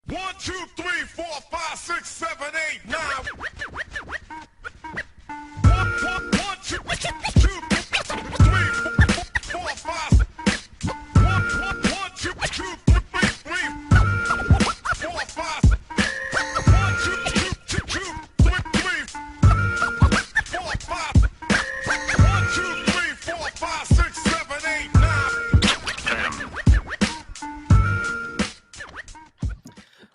1, 2, 3, 4, 5, 6, 7, 8, 9. 1, 2, 3, 4, 5. 1, 2, 3, 4, 5. 1, 2, 3, 4, 5. 1, 2, 3, 4, 5, 6, 7, 8, 9.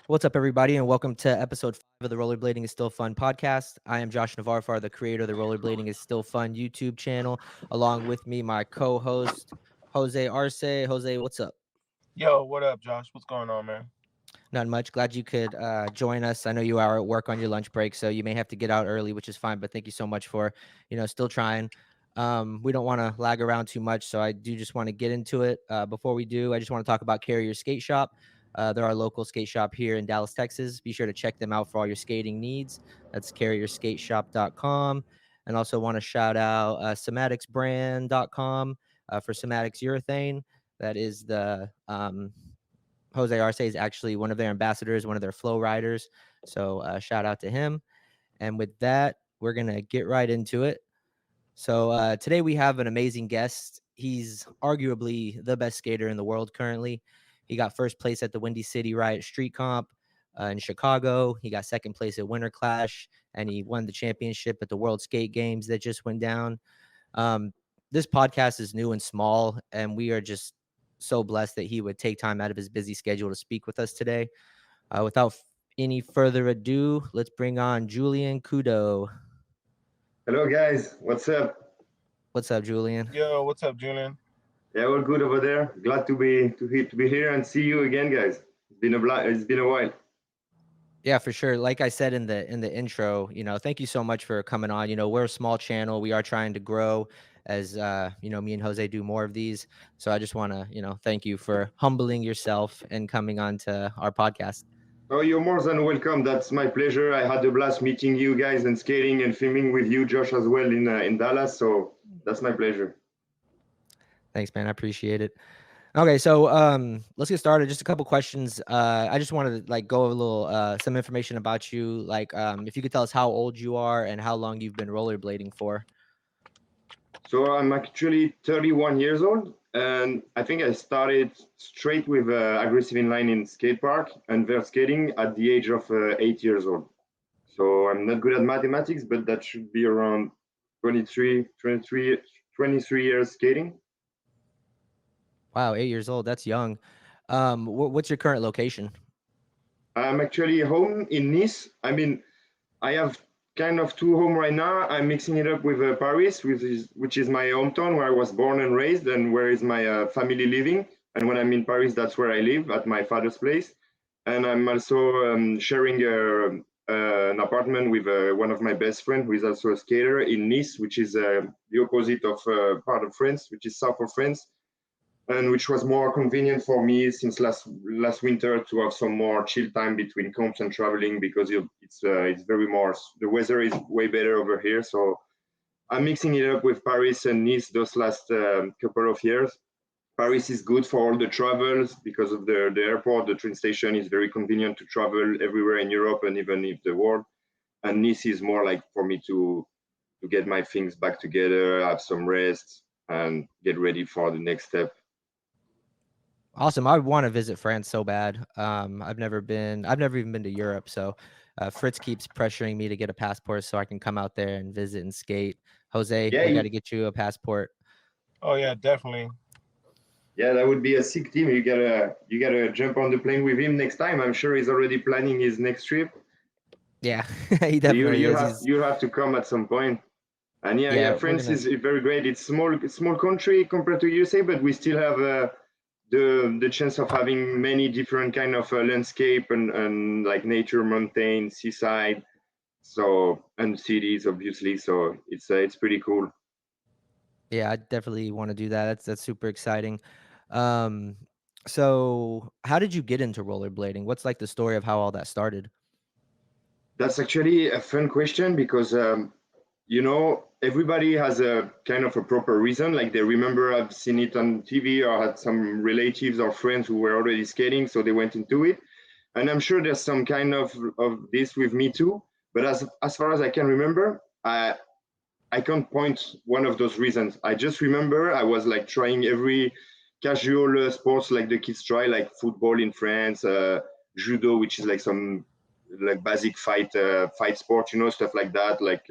What's up, everybody, and welcome to episode 5 of the Rollerblading is Still Fun podcast. I am Josh Navarfar, the creator of the Rollerblading is Still Fun YouTube channel. Along with me, my co-host, Jose Arce. Jose, what's up? Yo, what up, Josh? What's going on, man? Not much. Glad you could join us. I know you are at work on your lunch break, so you may have to get out early, which is fine, but thank you so much for, still trying. We don't want to lag around too much, so I do just want to get into it. Before we do, I just want to talk about Carrier Skate Shop. They're our local skate shop here in Dallas, Texas. Be sure to check them out for all your skating needs. That's carrierskateshop.com. And also want to shout out Cymaticsbrand.com for Cymatics urethane. That is the Jose Arce is actually one of their ambassadors, one of their flow riders. So shout out to him. And with that, we're going to get right into it. So today we have an amazing guest. He's arguably the best skater in the world currently. He got first place at the Windy City Riot Street Comp in Chicago. He got second place at Winter Clash, and he won the championship at the World Skate Games that just went down. This podcast is new and small, and we are just so blessed that he would take time out of his busy schedule to speak with us today. Without any further ado, let's bring on Julien Cudot. Hello guys, what's up? What's up, Julien? Yo, what's up, Julian? Yeah, all good over there. Glad to be here and see you again, guys. It's been a while. Yeah, for sure. Like I said in the intro, thank you so much for coming on. We're a small channel. We are trying to grow as me and Jose do more of these. So I just want to, thank you for humbling yourself and coming on to our podcast. Oh, you're more than welcome. That's my pleasure. I had a blast meeting you guys and skating and filming with you, Josh, as well in Dallas. So that's my pleasure. Thanks, man. I appreciate it. Okay, so let's get started. Just a couple questions. I just wanted to go a little some information about you. If you could tell us how old you are and how long you've been rollerblading for. So I'm actually 31 years old, and I think I started straight with aggressive inline in skate park and vert skating at the age of 8 years old. So I'm not good at mathematics, but that should be around 23 years skating. Wow, 8 years old. That's young. What's your current location? I'm actually home in Nice. I mean, I have kind of two home right now. I'm mixing it up with Paris, which is my hometown where I was born and raised, and where is my family living. And when I'm in Paris, that's where I live at my father's place. And I'm also sharing an apartment with one of my best friends, who is also a skater in Nice, which is the opposite of part of France, which is south of France. And which was more convenient for me since last winter to have some more chill time between comps and traveling, because it's very more, the weather is way better over here. So I'm mixing it up with Paris and Nice those last couple of years. Paris is good for all the travels because of the airport. The train station is very convenient to travel everywhere in Europe and even if the world. And Nice is more like for me to get my things back together, have some rest, and get ready for the next step. Awesome. I want to visit France so bad. I've never even been to Europe. So Fritz keeps pressuring me to get a passport so I can come out there and visit and skate. Jose, Yeah, we got to get you a passport. Oh yeah, definitely. Yeah, that would be a sick team. You gotta jump on the plane with him next time. I'm sure he's already planning his next trip. Yeah, he definitely is. You have to come at some point. And yeah, France is very great. It's small country compared to USA, but we still have the chance of having many different kind of landscape and like nature, mountain, seaside, so and cities obviously. So it's pretty cool. Yeah, I definitely want to do that. That's super exciting. So how did you get into rollerblading? What's the story of how all that started? That's actually a fun question because everybody has a kind of a proper reason. Like they remember I've seen it on TV or had some relatives or friends who were already skating, so they went into it. and I'm sure there's some kind of this with me too. But as far as I can remember, I can't point one of those reasons. I just remember I was like trying every casual sports like the kids try, like football in France, judo, which is like some like basic fight sport, you know, stuff like that, like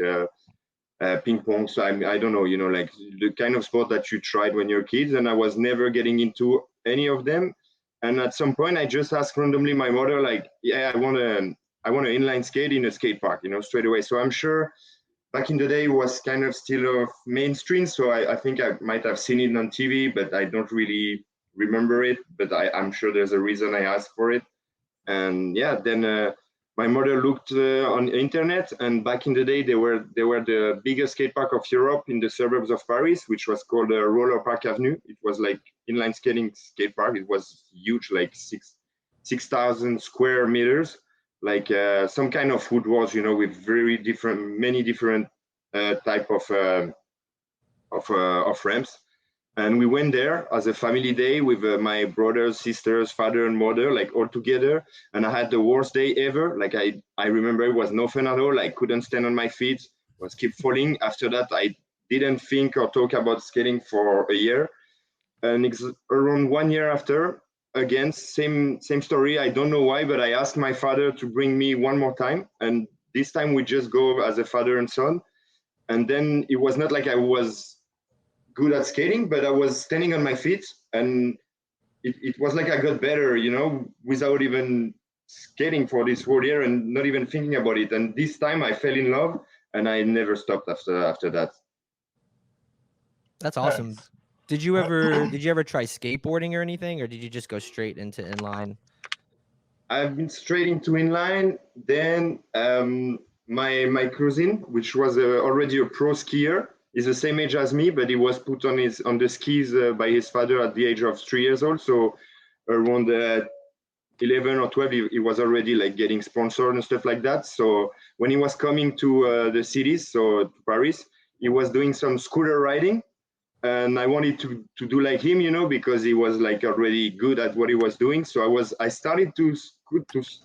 ping pong. So I don't know, you know, like the kind of sport that you tried when you're kids, and I was never getting into any of them. And at some point, I just asked randomly my mother, like, yeah, I want to inline skate in a skate park, you know, straight away. So I'm sure back in the day it was kind of still mainstream. So I think I might have seen it on TV, but I don't really remember it. But I'm sure there's a reason I asked for it. And yeah, then my mother looked on the internet, and back in the day they were the biggest skate park of Europe in the suburbs of Paris, which was called Roller Park Avenue. It was like inline skating skate park. It was huge, like 6,000 square meters, like some kind of wood walls, you know, with many different type of ramps. And we went there as a family day with my brothers, sisters, father and mother, like all together. And I had the worst day ever. Like I remember it was no fun at all. I couldn't stand on my feet, was keep falling. After that, I didn't think or talk about skating for a year. And around 1 year after, again, same story. I don't know why, but I asked my father to bring me one more time. And this time we just go as a father and son. And then it was not like I was good at skating, but I was standing on my feet, and it was like I got better, you know, without even skating for this whole year and not even thinking about it. And this time I fell in love, and I never stopped after that. That's awesome. Nice. Did you ever try skateboarding or anything, or did you just go straight into inline? I've been straight into inline. Then my cousin, which was already a pro skier, is the same age as me, but he was put on the skis by his father at the age of 3 years old. So around 11 or 12, he was already like getting sponsored and stuff like that. So when he was coming to the cities, so to Paris, he was doing some scooter riding. And I wanted to do like him, you know, because he was like already good at what he was doing. So I started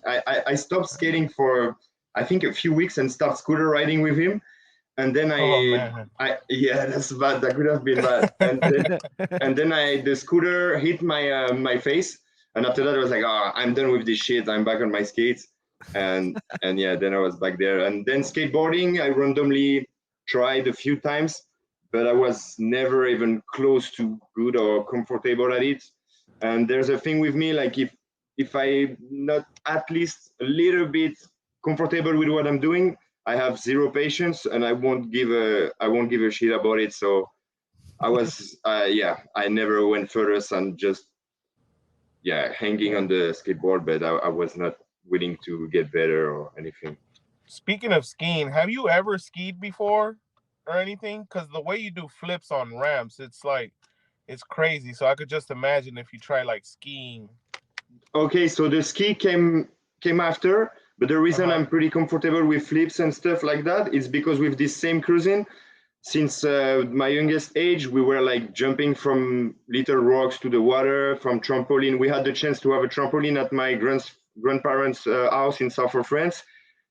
I stopped skating for, I think, a few weeks and started scooter riding with him. And then Oh man. yeah, that's bad. That could have been bad. And then the scooter hit my face. And after that, I was like, oh, I'm done with this shit. I'm back on my skates. And yeah, then I was back there. And then skateboarding, I randomly tried a few times, but I was never even close to good or comfortable at it. And there's a thing with me, like if I'm not at least a little bit comfortable with what I'm doing, I have zero patience, and I won't give a shit about it. So I was I never went further than just hanging on the skateboard, but I was not willing to get better or anything. Speaking of skiing, have you ever skied before or anything? Because the way you do flips on ramps, it's crazy. So I could just imagine if you try like skiing. Okay, so the ski came after. But the reason I'm pretty comfortable with flips and stuff like that is because with this same cruising, since my youngest age, we were like jumping from little rocks to the water, from trampoline. We had the chance to have a trampoline at my grandparents' house in south of France.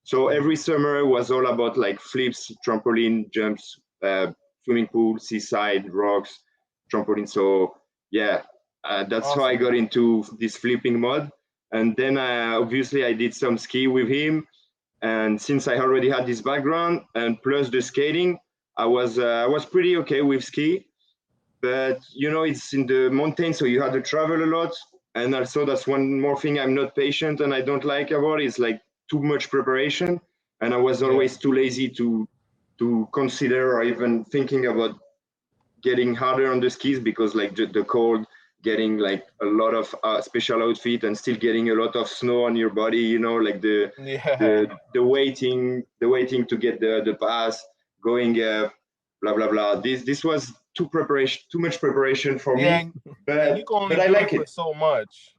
So every summer was all about like flips, trampoline, jumps, swimming pool, seaside, rocks, trampoline. So yeah, that's Awesome. how I got into this flipping mode. And then obviously I did some ski with him. And since I already had this background and plus the skating, I was pretty okay with ski. But you know, it's in the mountains, so you have to travel a lot. And also that's one more thing I'm not patient and I don't like about it. It's like too much preparation. And I was always too lazy to consider or even thinking about getting harder on the skis because like the cold, getting like a lot of special outfit and still getting a lot of snow on your body, you know, like the waiting to get the pass, going blah blah blah. This was too much preparation for me. But you can only but I do like it for it. so much.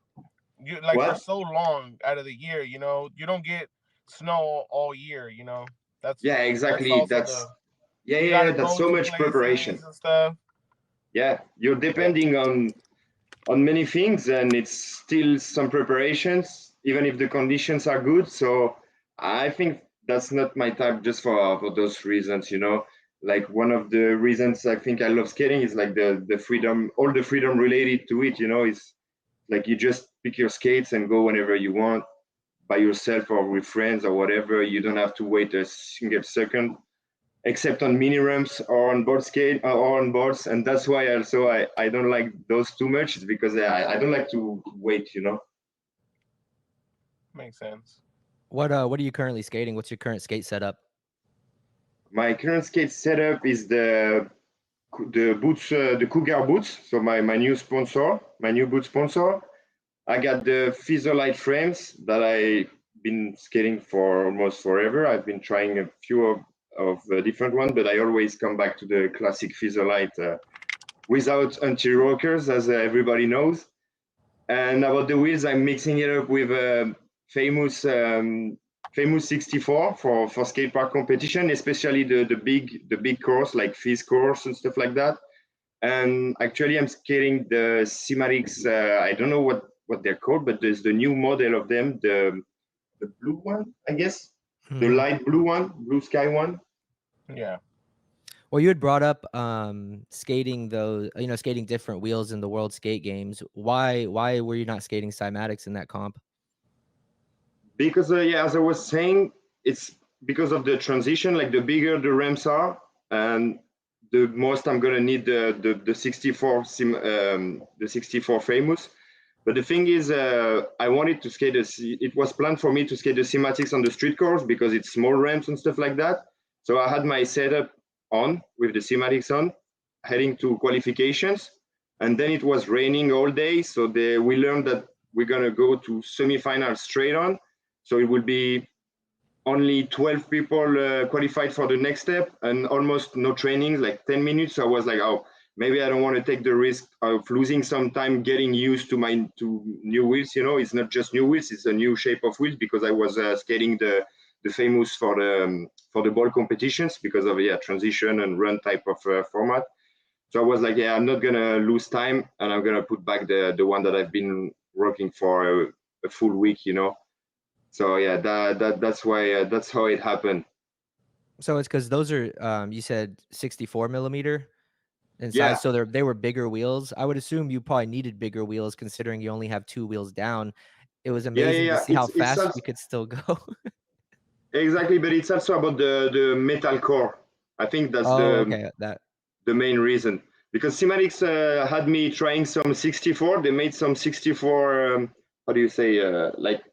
You like What? for so long out of the year, you know. You don't get snow all year, you know. That's exactly. That's so much preparation and stuff. Yeah, you're depending on many things, and it's still some preparations. even if the conditions are good. So I think that's not my type just for those reasons, you know. Like one of the reasons I think I love skating is like the freedom, all the freedom related to it, you know, is like you just pick your skates and go whenever you want by yourself or with friends or whatever. You don't have to wait a single second, except on mini ramps or on board skate or on boards. And that's why also I don't like those too much. It's because I don't like to wait, you know. Makes sense. What are you currently skating? What's your current skate setup? My current skate setup is the boots, the Cougar boots. So my new sponsor, my new boot sponsor. I got the Physolite frames that I've been skating for almost forever. I've been trying a few of different ones, but I always come back to the classic Physolite without anti-rockers, as everybody knows. And about the wheels, I'm mixing it up with famous 64 for skate park competition, especially the big course like Fizz course and stuff like that. And actually, I'm skating the Cymatics. I don't know what they're called, but there's the new model of them, the blue one, I guess, the light blue one, blue sky one. Yeah. Well, you had brought up skating those, skating different wheels in the World Skate Games. Why were you not skating Cymatics in that comp? Because yeah, as I was saying, it's because of the transition. Like the bigger the ramps are, and the most I'm gonna need the 64 the 64 famous. But the thing is, I wanted to skate it was planned for me to skate the Cymatics on the street course because it's small ramps and stuff like that. So I had my setup on with the Cymatics on, heading to qualifications, and then it was raining all day. So we learned that we're gonna go to semifinals straight on. So it will be only 12 people qualified for the next step and almost no training, like 10 minutes. So I was like, oh, maybe I don't want to take the risk of losing some time getting used to new wheels. You know, it's not just new wheels; it's a new shape of wheels because I was skating the famous for the ball competitions because of transition and run type of format. So I was like, yeah, I'm not gonna lose time, and I'm gonna put back the one that I've been working for a full week. You know. So yeah, that's why that's how it happened. So it's because those are you said 64 millimeter in Yeah. size, so they were bigger wheels. I would assume you probably needed bigger wheels considering you only have 2 wheels down. It was amazing to see how fast also, you could still go. exactly, but it's also about the metal core. I think that's okay, the main reason because Cymatics had me trying some 64. They made some 64. How do you say like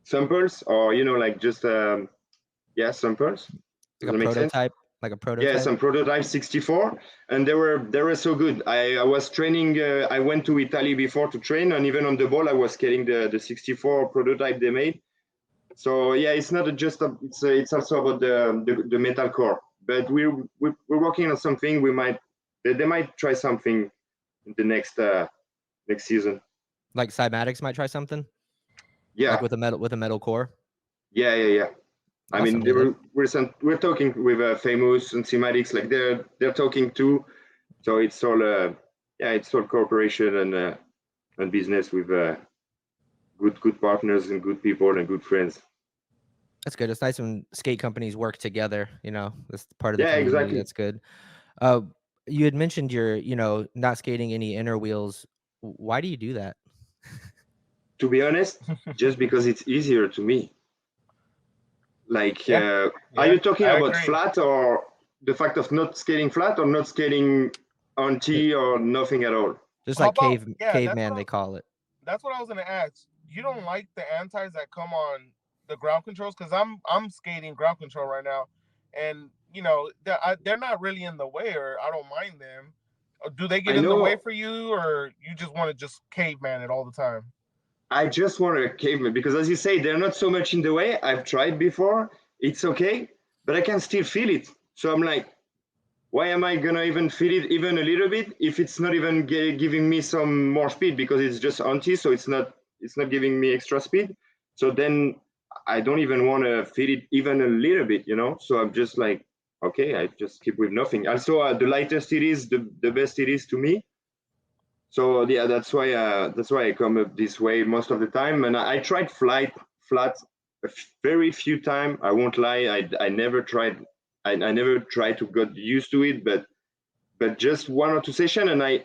samples or like just samples. like a prototype, like a prototype. Yeah, some prototype 64, and they were so good. I was training. I went to Italy before to train, and even on the ball, I was getting the 64 prototype they made. So yeah, it's not just it's also about the metal core. But we're working on something. They might try something in the next season. Like Cymatics might try something. Yeah, Like with a metal core. Yeah. I Awesome, mean, we're talking with Famous and Cymatics, like they're talking too. So it's all it's all cooperation and business with good partners and good people and good friends. That's good. It's nice when skate companies work together. That's part of the Yeah, community. exactly. That's good. You had mentioned you're, not skating any inner wheels. Why do you do that? To be honest, just because it's easier to me. Like, are you talking about flat or the fact of not skating flat or not skating on T or nothing at all? Just How like about- caveman, they call it. That's what I was gonna ask. You don't like the antis that come on the ground controls? Because I'm skating ground control right now, and they're not really in the way, or I don't mind them. Do they get in the way for you, or you just want to just caveman it all the time? I just want a caveman because, as you say, they're not so much in the way. I've tried before; it's okay, but I can still feel it. So I'm like, why am I gonna even feel it even a little bit if it's not even giving me some more speed because it's just anti, so it's not giving me extra speed. So then I don't even want to feel it even a little bit, So I'm just like, okay, I just keep with nothing. Also, the lightest it is, the best it is to me. So yeah, that's why I come up this way most of the time. And I tried flat very few time. I won't lie. I never tried. I never tried to get used to it, but just one or two session, and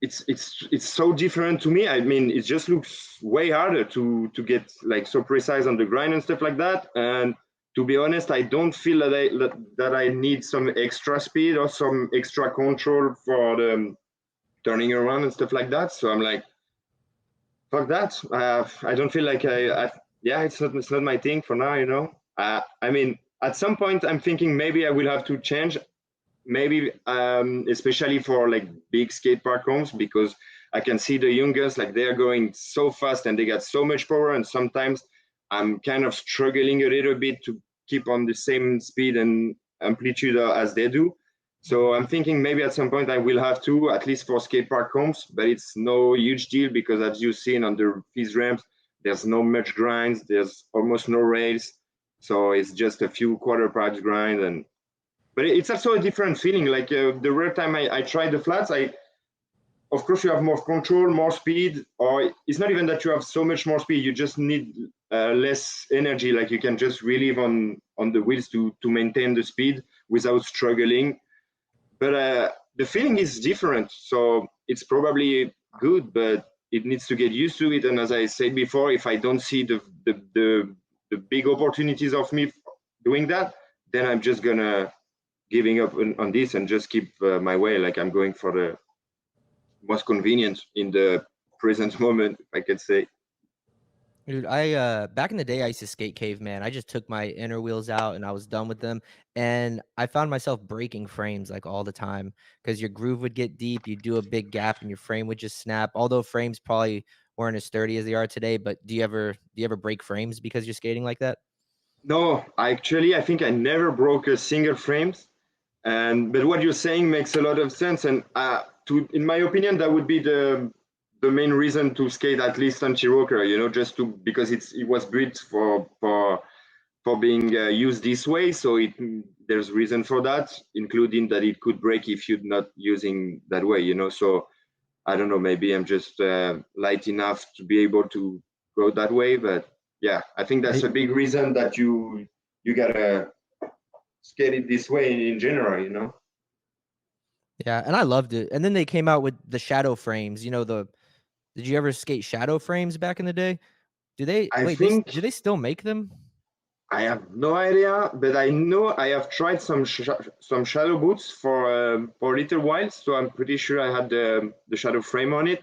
it's so different to me. I mean, it just looks way harder to get like so precise on the grind and stuff like that. And to be honest, I don't feel that I need some extra speed or some extra control for the turning around and stuff like that. So I'm like, fuck that. I don't feel like yeah, it's not my thing for now, you know. I mean, at some point, I'm thinking maybe I will have to change. Maybe especially for like big skate park homes, because I can see the youngers like they're going so fast and they got so much power, and sometimes I'm kind of struggling a little bit to keep on the same speed and amplitude as they do. So I'm thinking maybe at some point I will have to, at least for skate park homes, but it's no huge deal because as you've seen on the FIS ramps, there's no much grinds, there's almost no rails. So it's just a few quarter pipes grind, and but it's also a different feeling. Like the rare time I tried the flats, of course you have more control, more speed, or it's not even that you have so much more speed. You just need less energy. Like you can just relieve on the wheels to maintain the speed without struggling. But the feeling is different, so it's probably good, but it needs to get used to it. And as I said before, if I don't see the big opportunities of me doing that, then I'm just gonna giving up on this and just keep my way. Like I'm going for the most convenient in the present moment, if I could say. Dude, I back in the day I used to skate caveman. I just took my inner wheels out and I was done with them. And I found myself breaking frames like all the time because your groove would get deep, you do a big gap and your frame would just snap. Although frames probably weren't as sturdy as they are today, but do you ever break frames because you're skating like that? No, I think I never broke a single frames. And but what you're saying makes a lot of sense. And in my opinion, that would be the main reason to skate at least anti-rocker. You know, just to because it was built for being used this way. So there's reason for that, including that it could break if you're not using that way. You know, so I don't know. Maybe I'm just light enough to be able to go that way. But yeah, I think that's a big reason that you gotta skate it this way in general. You know. Yeah, and I loved it. And then they came out with the shadow frames. Did you ever skate shadow frames back in the day? Do they I wait, think do they still make them? I have no idea, but I know I have tried some shadow boots for a little while, so I'm pretty sure I had the shadow frame on it.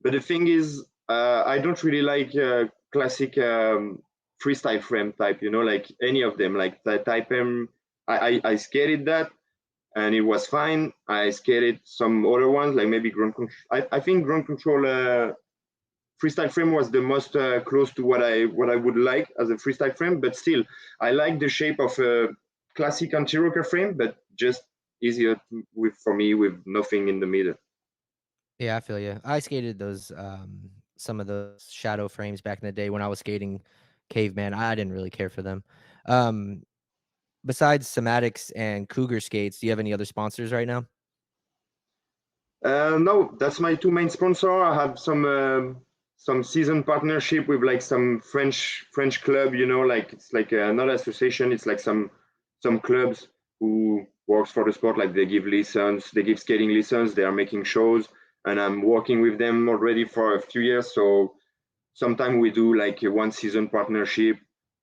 But the thing is, I don't really like classic freestyle frame type. You know, like any of them, like the Type M. I skated that, and it was fine. I skated some other ones, like maybe ground control. I think ground control freestyle frame was the most close to what I would like as a freestyle frame, but still I like the shape of a classic anti-rocker frame, but just easier for me with nothing in the middle. Yeah, I feel you. I skated those some of those shadow frames back in the day when I was skating caveman. I didn't really care for them. Um Besides Cymatics and Cougar skates, do you have any other sponsors right now? No, that's my two main sponsor. I have some season partnership with like some French club. You know, like it's like not association. It's like some clubs who works for the sport. Like they give lessons, they give skating lessons. They are making shows, and I'm working with them already for a few years. So sometimes we do like a one season partnership.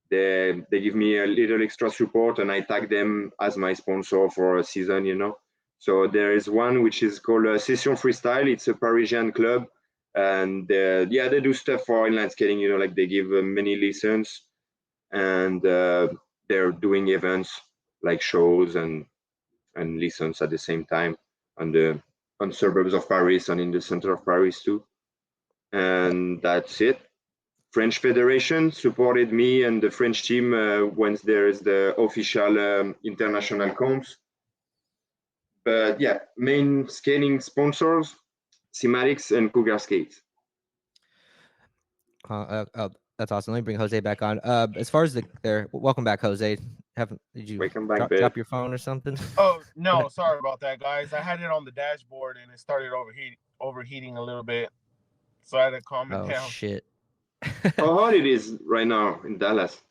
They give me a little extra support, and I tag them as my sponsor for a season. You know. So there is one which is called Session Freestyle. It's a Parisian club, and yeah, they do stuff for inline skating. You know, like they give many lessons, and they're doing events like shows and lessons at the same time on suburbs of Paris and in the center of Paris too. And that's it. French Federation supported me and the French team once there is the official international comps. But yeah, main skating sponsors, Cymatics and Cougar Skate. That's awesome. Let me bring Jose back on. As far as welcome back, Jose. Did you Welcome back, babe. drop your phone or something? Oh no, sorry about that, guys. I had it on the dashboard and it started overheating a little bit, so I had to calm it Oh down. shit. How hot it is right now in Dallas?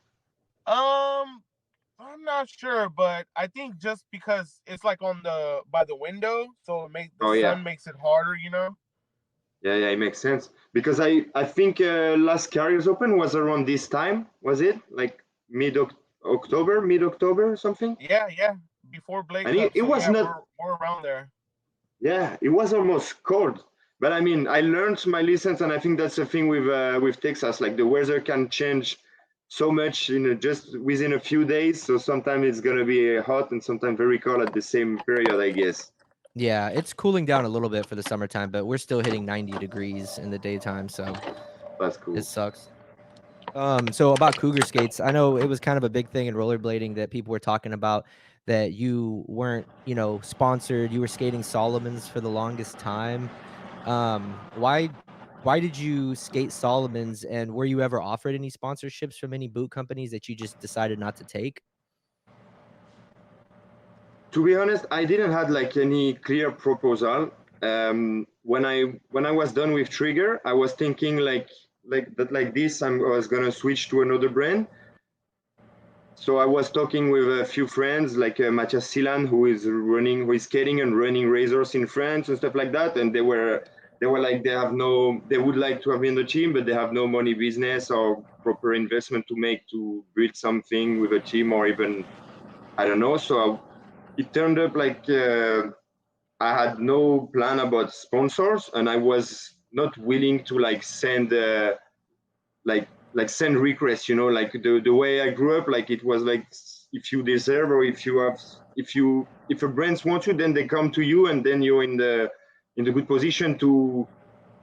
I'm not sure, but I think just because it's like on the by the window, so the Oh yeah, sun makes it harder, you know. yeah, yeah, it makes sense because I think last Carriers Open was around this time, was it? Like mid October or something? Yeah, before Blake And Cup. it So was yeah, not, we're around there. yeah, it was almost cold. But I mean, I learned my lessons, and I think that's the thing with Texas. Like the weather can change so much in just within a few days. So sometimes it's gonna be hot and sometimes very cold at the same period, I guess. Yeah, it's cooling down a little bit for the summertime, but we're still hitting 90 degrees in the daytime, so That's it cool. sucks. So about Cougar skates, I know it was kind of a big thing in rollerblading that people were talking about that you weren't, sponsored. You were skating Solomans for the longest time. Why did you skate Solomans, and were you ever offered any sponsorships from any boot companies that you just decided not to take? To be honest, I didn't have like any clear proposal. When I was done with Trigger, I was thinking like this. I was gonna switch to another brand. So I was talking with a few friends, like Matthias Silan, who is skating and running razors in France and stuff like that, and they were like they would like to have me in the team, but they have no money business or proper investment to make to build something with a team or even I don't know. So it turned up like I had no plan about sponsors, and I was not willing to like send send requests. Like the way I grew up, like it was like if you deserve or if a brand wants you, then they come to you, and then you're in the good position to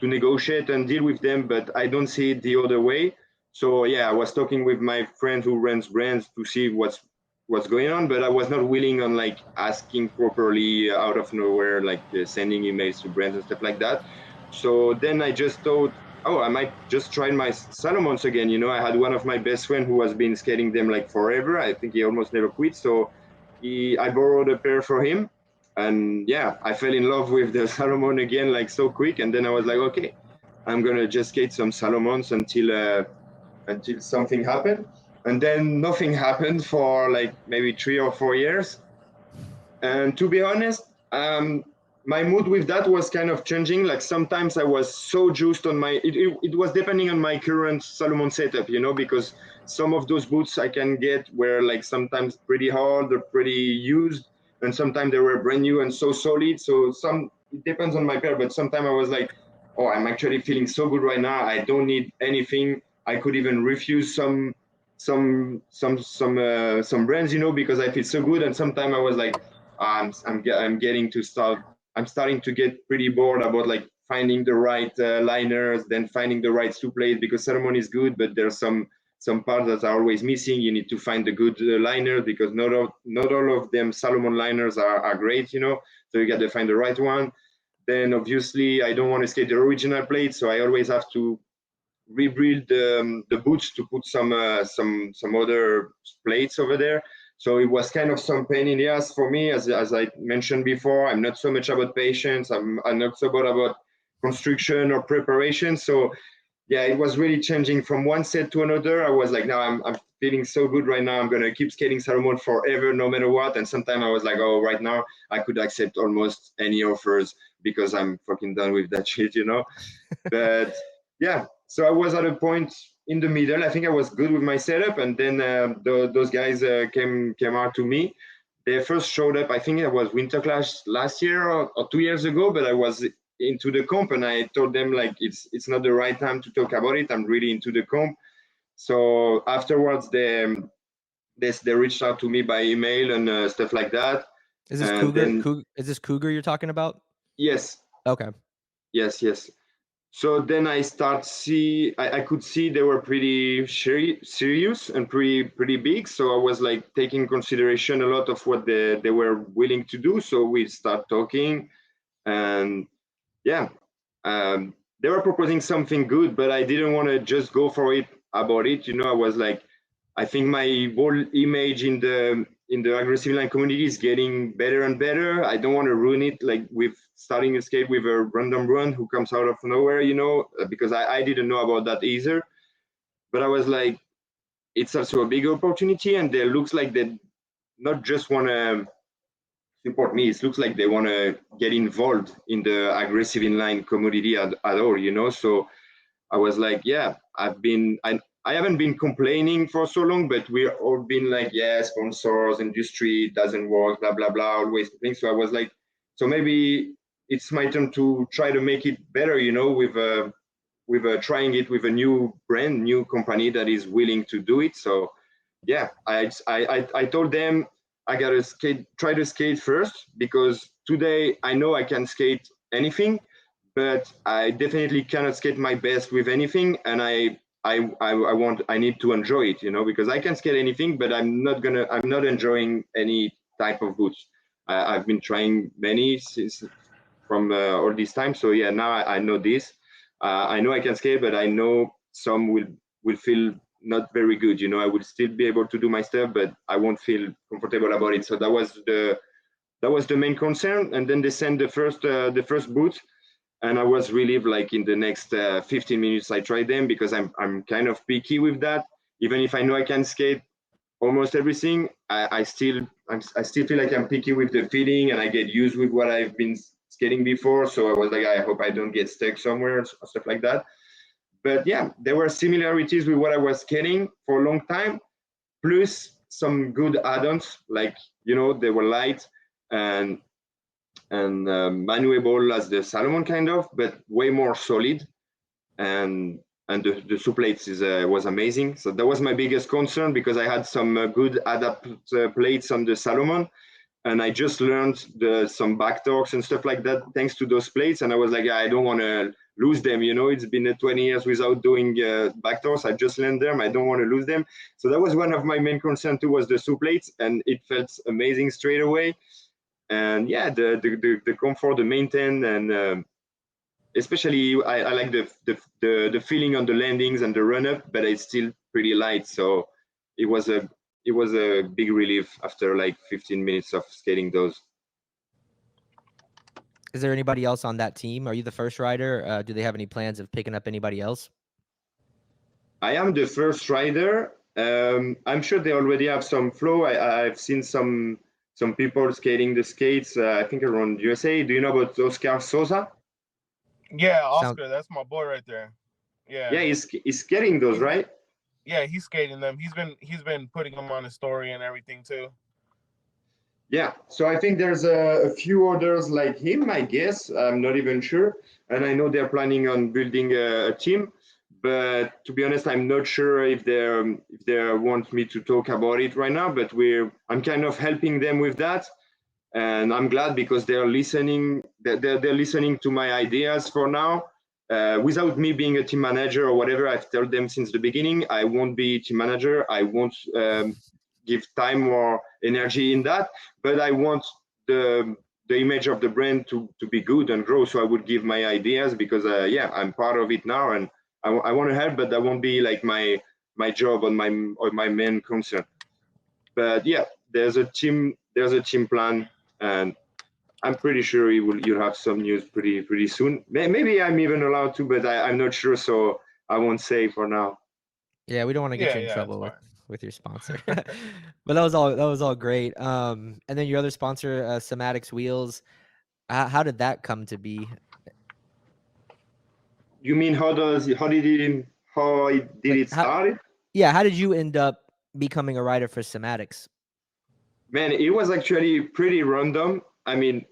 negotiate and deal with them. But I don't see it the other way. So yeah, I was talking with my friend who runs brands to see what's going on, but I was not willing on like asking properly out of nowhere, like sending emails to brands and stuff like that. So then I just thought, oh, I might just try my Solomons again. I had one of my best friend who has been skating them like forever. I think he almost never quit. So I borrowed a pair for him, and yeah, I fell in love with the Salomon again like so quick. And then I was like, okay, I'm gonna just skate some Salomons until something happened. And then nothing happened for like maybe 3 or 4 years. And to be honest, my mood with that was kind of changing. Like sometimes I was so juiced on it was depending on my current Salomon setup, because some of those boots I can get were like sometimes pretty hard or pretty used, and sometimes they were brand new and so solid. So it depends on my pair, but sometimes I was like, oh, I'm actually feeling so good right now. I don't need anything. I could even refuse some brands, because I feel so good. And sometimes I was like, I'm starting to get pretty bored about like finding the right liners, then finding the right soup plate, because Salomon is good, but there's some parts that are always missing. You need to find the good liners, because not all of them Salomon liners are great, so you got to find the right one. Then obviously I don't want to skate the original plate, so I always have to rebuild the boots to put some other plates over there. So it was kind of some pain in the ass for me, as I mentioned before. I'm not so much about patience. I'm not so about construction or preparation. So yeah, it was really changing from one set to another. I was like, now I'm feeling so good right now. I'm gonna keep skating Salomon forever, no matter what. And sometimes I was like, oh, right now I could accept almost any offers because I'm fucking done with that shit. But yeah, so I was at a point in the middle. I think I was good with my setup, and then those guys came out to me. They first showed up. I think it was Winter Clash last year or 2 years ago, but I was into the comp, and I told them like it's not the right time to talk about it. I'm really into the comp. So afterwards, they reached out to me by email and stuff like that. Is this And Cougar? then Is this Cougar you're talking about? yes, Okay. yes. So then I could see they were pretty serious and pretty big. So I was like taking consideration a lot of what they were willing to do. So we start talking, and yeah, they were proposing something good, but I didn't want to just go for it about it. I was like, I think my whole image in the aggressive line community is getting better and better. I don't want to ruin it, like with starting a skate with a random run who comes out of nowhere, because I didn't know about that either. But I was like, it's also a big opportunity, and they looks like they not just want to support me. It looks like they want to get involved in the aggressive inline community at all. So I was like, yeah, I haven't been complaining for so long, but we're all been like, yeah, sponsors, industry, it doesn't work, blah, blah, blah, always things. So I was like, so maybe it's my turn to try to make it better, with trying it with a new brand, new company that is willing to do it. So yeah, I told them I gotta try to skate first, because today I know I can skate anything, but I definitely cannot skate my best with anything, and I need to enjoy it, because I can skate anything, but I'm not enjoying any type of boots. I've been trying many since from all this time. So yeah, now I know this. I know I can skate, but I know some will feel not very good. I will still be able to do my stuff, but I won't feel comfortable about it. So that was the main concern. And then they sent the first boot, and I was relieved. Like in the next 15 minutes, I tried them, because I'm kind of picky with that. Even if I know I can skate almost everything, I still feel like I'm picky with the feeling, and I get used with what I've been skating before. So I was like, I hope I don't get stuck somewhere or stuff like that. But yeah, there were similarities with what I was skating for a long time, plus some good add-ons, like, they were light and manuable as the Salomon kind of, but way more solid. And the shoe plates was amazing. So that was my biggest concern, because I had some good adapt plates on the Salomon, and I just learned some back torques and stuff like that thanks to those plates. And I was like, I don't want to lose them. It's been 20 years without doing back torques. I just learned them. I don't want to lose them. So that was one of my main concerns too, was the shoe plates, and it felt amazing straight away. And yeah, the comfort, the maintain, and especially I like the feeling on the landings and the run up, but it's still pretty light. So it was a big relief after like 15 minutes of skating those. Is there anybody else on that team? Are you the first rider? Do they have any plans of picking up anybody else? I am the first rider. I'm sure they already have some flow. I've seen some people skating the skates, I think around USA. Do you know about Oscar Sosa? Yeah, Oscar, that's my boy right there. Yeah. Yeah, he's skating those, right? Yeah, he's skating them. He's been putting them on his story and everything too. Yeah, so I think there's a few others like him, I guess. I'm not even sure. And I know they're planning on building a team. But to be honest, I'm not sure if they want me to talk about it right now. But I'm kind of helping them with that. And I'm glad, because they're listening. They're listening to my ideas for now. Without me being a team manager or whatever, I've told them since the beginning, I won't be team manager. I won't give time or energy in that. But I want the image of the brand to be good and grow. So I would give my ideas, because I'm part of it now, and I want to help, but that won't be like my job or my main concern. But yeah, there's a team plan, and I'm pretty sure you'll have some news pretty soon. Maybe I'm even allowed to, but I'm not sure, so I won't say for now. Yeah, we don't want to get you in trouble with your sponsor. But that was all great. And then your other sponsor, Cymatics Wheels, how did that come to be? You mean how did it start? Yeah, how did you end up becoming a rider for Cymatics? Man, it was actually pretty random. I mean,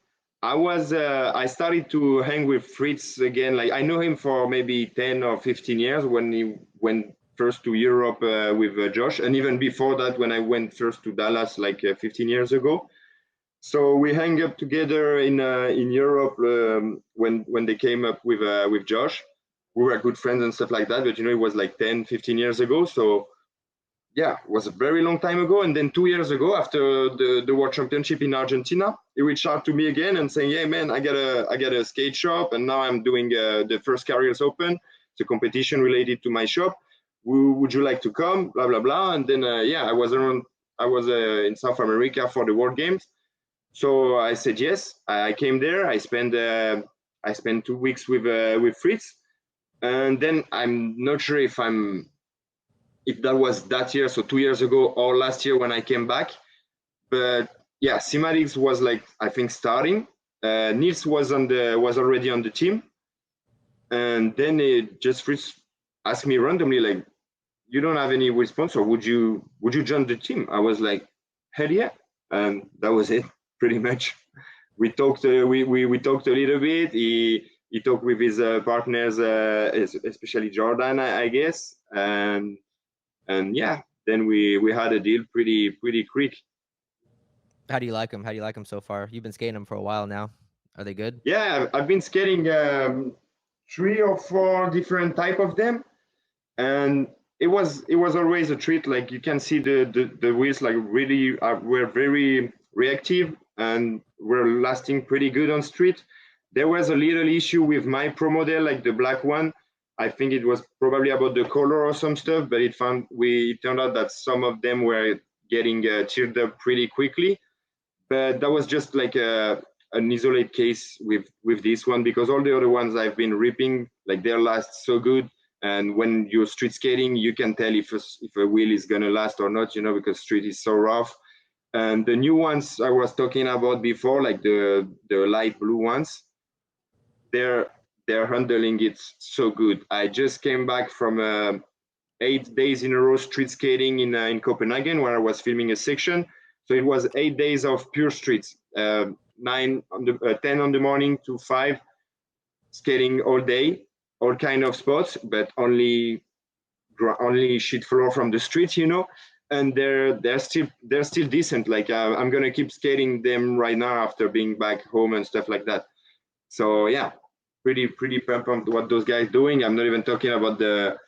I started to hang with Fritz again. Like, I know him for maybe 10 or 15 years when he went first to Europe with Josh, and even before that when I went first to Dallas like 15 years ago. So we hang up together in Europe when they came up with Josh. We were good friends and stuff like that, but it was like 10, 15 years ago. So yeah, it was a very long time ago. And then 2 years ago, after the World Championship in Argentina, he reached out to me again and saying, "Hey man, I got a skate shop, and now I'm doing the first Carriers Open. It's a competition related to my shop. Would you like to come? Blah blah blah." And then I was around in South America for the World Games. So I said yes. I came there. I spent 2 weeks with Fritz, and then I'm not sure if that was that year, so 2 years ago, or last year when I came back. But yeah, Cymatics was like, I think, starting. Niels was already on the team, and then just Fritz asked me randomly, like, you don't have any response, or would you join the team? I was like, hell yeah, and that was it, pretty much. We talked we talked a little bit. He talked with his partners, especially Jordan, I guess, and yeah, then we had a deal pretty quick. How do you like them? How do you like them so far? You've been skating them for a while now. Are they good? Yeah, I've been skating 3 or 4 different type of them, and it was always a treat. Like, you can see the wheels like really were very reactive and were lasting pretty good on street. There was a little issue with my pro model, like the black one. I think it was probably about the color or some stuff, but it turned out that some of them were getting teared up pretty quickly. But that was just like an isolated case with this one, because all the other ones I've been ripping, like, they last so good. And when you're street skating, you can tell if a wheel is gonna last or not, because street is so rough. And the new ones I was talking about before, like the light blue ones, they're handling it so good. I just came back from 8 days in a row street skating in Copenhagen, where I was filming a section. So it was 8 days of pure streets, 10 on the morning to 5, skating all day, all kind of spots, but only shit floor from the street, and they're still decent. Like, I'm gonna keep skating them right now after being back home and stuff like that. So yeah, pretty pumped on what those guys doing. I'm not even talking about the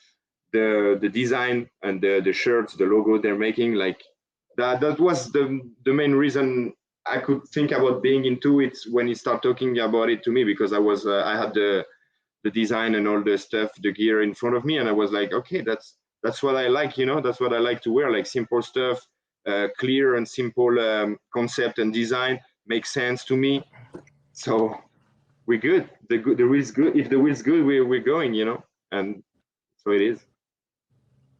design and the shirts, the logo they're making. Like, that was the main reason I could think about being into it when he started talking about it to me, because I had the design and all the stuff, the gear in front of me, and I was like, okay, that's what I like, that's what I like to wear, like simple stuff, clear and simple concept and design makes sense to me. So we're good. The wheel's good. If the wheel's good, we're going, and so it is.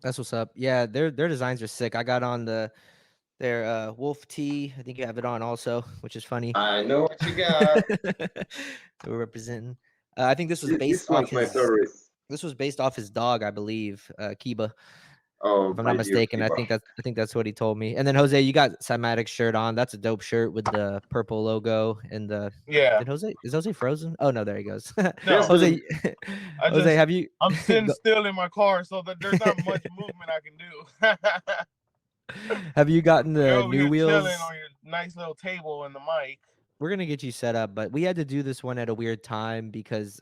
That's what's up. Yeah, their designs are sick. I got on their Wolf T. I think you have it on also, which is funny. I know what you got. We're representing. I think this was based This off one's my favorite. This was based off his dog, I believe, Kiba. Oh, If I'm not mistaken, I think that's what he told me. And then Jose, you got Cymatics shirt on. That's a dope shirt with the purple logo and the. Yeah. Is Jose frozen? Oh no, there he goes. No. Jose, Jose, have you? I'm sitting still in my car, so that there's not much movement I can do. Have you gotten the new wheels? Chilling on your nice little table and the mic. We're gonna get you set up, but we had to do this one at a weird time because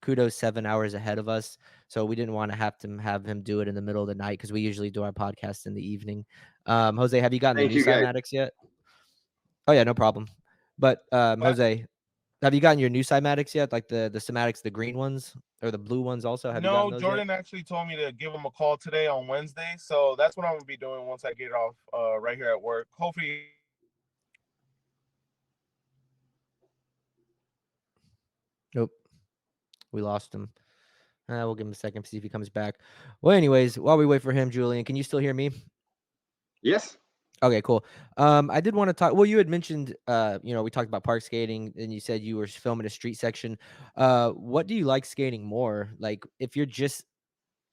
Cudot's 7 hours ahead of us, so we didn't want to have him do it in the middle of the night because we usually do our podcast in the evening. Jose, have you gotten the new Cymatics yet? Oh yeah, no problem. But Jose, have you gotten your new Cymatics yet? Like the Cymatics, the green ones or the blue ones also? Have you gotten those Jordan yet? actually told me to give him a call today on Wednesday, so that's what I'm gonna be doing once I get off right here at work. Hopefully. Nope. We lost him. We'll give him a second to see if he comes back. Well, anyways, while we wait for him, Julien, can you still hear me? Yes. Okay, cool. I did want to talk. Well, you had mentioned, we talked about park skating, and you said you were filming a street section. What do you like skating more? Like, if you're just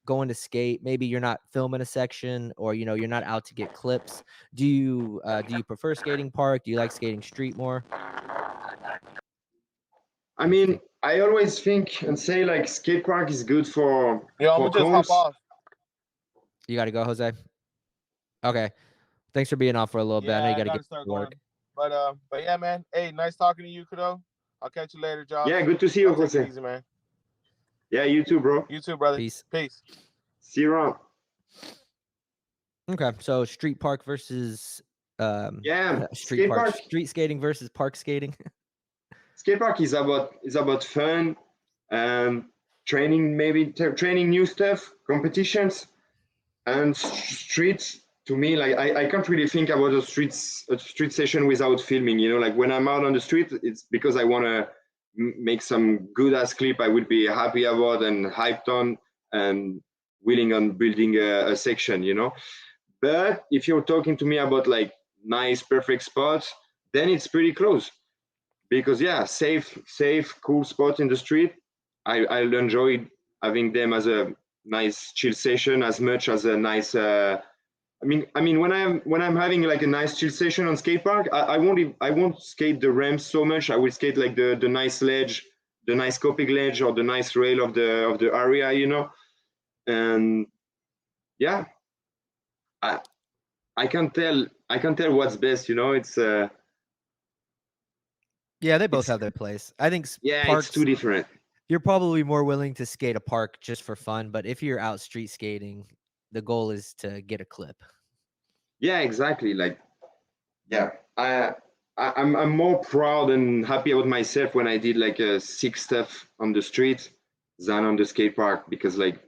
going to skate, maybe you're not filming a section, or you're not out to get clips. Do you prefer skating park? Do you like skating street more? I mean, I always think and say, like, skate park is good for. Yeah, I'm gonna just hop off. You got to go, Jose. Okay. Thanks for being off for a little bit. I know you got to get to work. But yeah, man. Hey, nice talking to you, Cudot. I'll catch you later, Josh. Yeah, good to see you, Jose. Easy, man. Yeah, you too, bro. You too, brother. Peace. See you around. Okay, so street park versus street skating versus park skating. Skate park is about fun, training, maybe training new stuff, competitions, and streets to me, like I can't really think about a street session without filming. You know, like when I'm out on the street, it's because I want to make some good ass clip I would be happy about and hyped on and willing on building a section. You know, but if you're talking to me about like nice, perfect spots, then it's pretty close. Because yeah, safe, cool spot in the street. I'll enjoy having them as a nice chill session as much as a nice. I mean, when I'm having like a nice chill session on skate park, I won't skate the ramps so much. I will skate like the nice ledge, the nice coping ledge, or the nice rail of the area, you know. And yeah, I I can tell what's best, you know. It's Yeah, they both it's have their place. I think yeah, it's parks, too different. you're probably more willing to skate a park just for fun, but if you're out street skating, the goal is to get a clip. Yeah, exactly. Like yeah, I'm more proud and happy about myself when I did like a sick stuff on the street than on the skate park, because like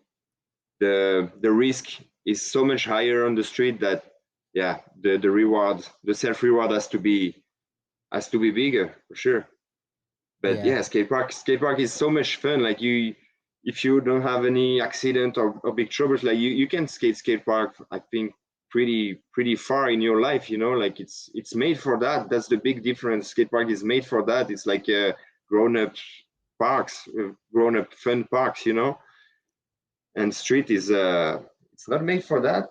the risk is so much higher on the street that yeah, the reward, the self reward has to be bigger for sure. But Yeah. yeah, skate park is so much fun. Like you, if you don't have any accident or big troubles, like you can skate park, I think pretty far in your life, you know. Like it's made for that. That's the big difference. Skate park is made for that. It's like grown up parks, grown up fun parks, you know. And street is it's not made for that.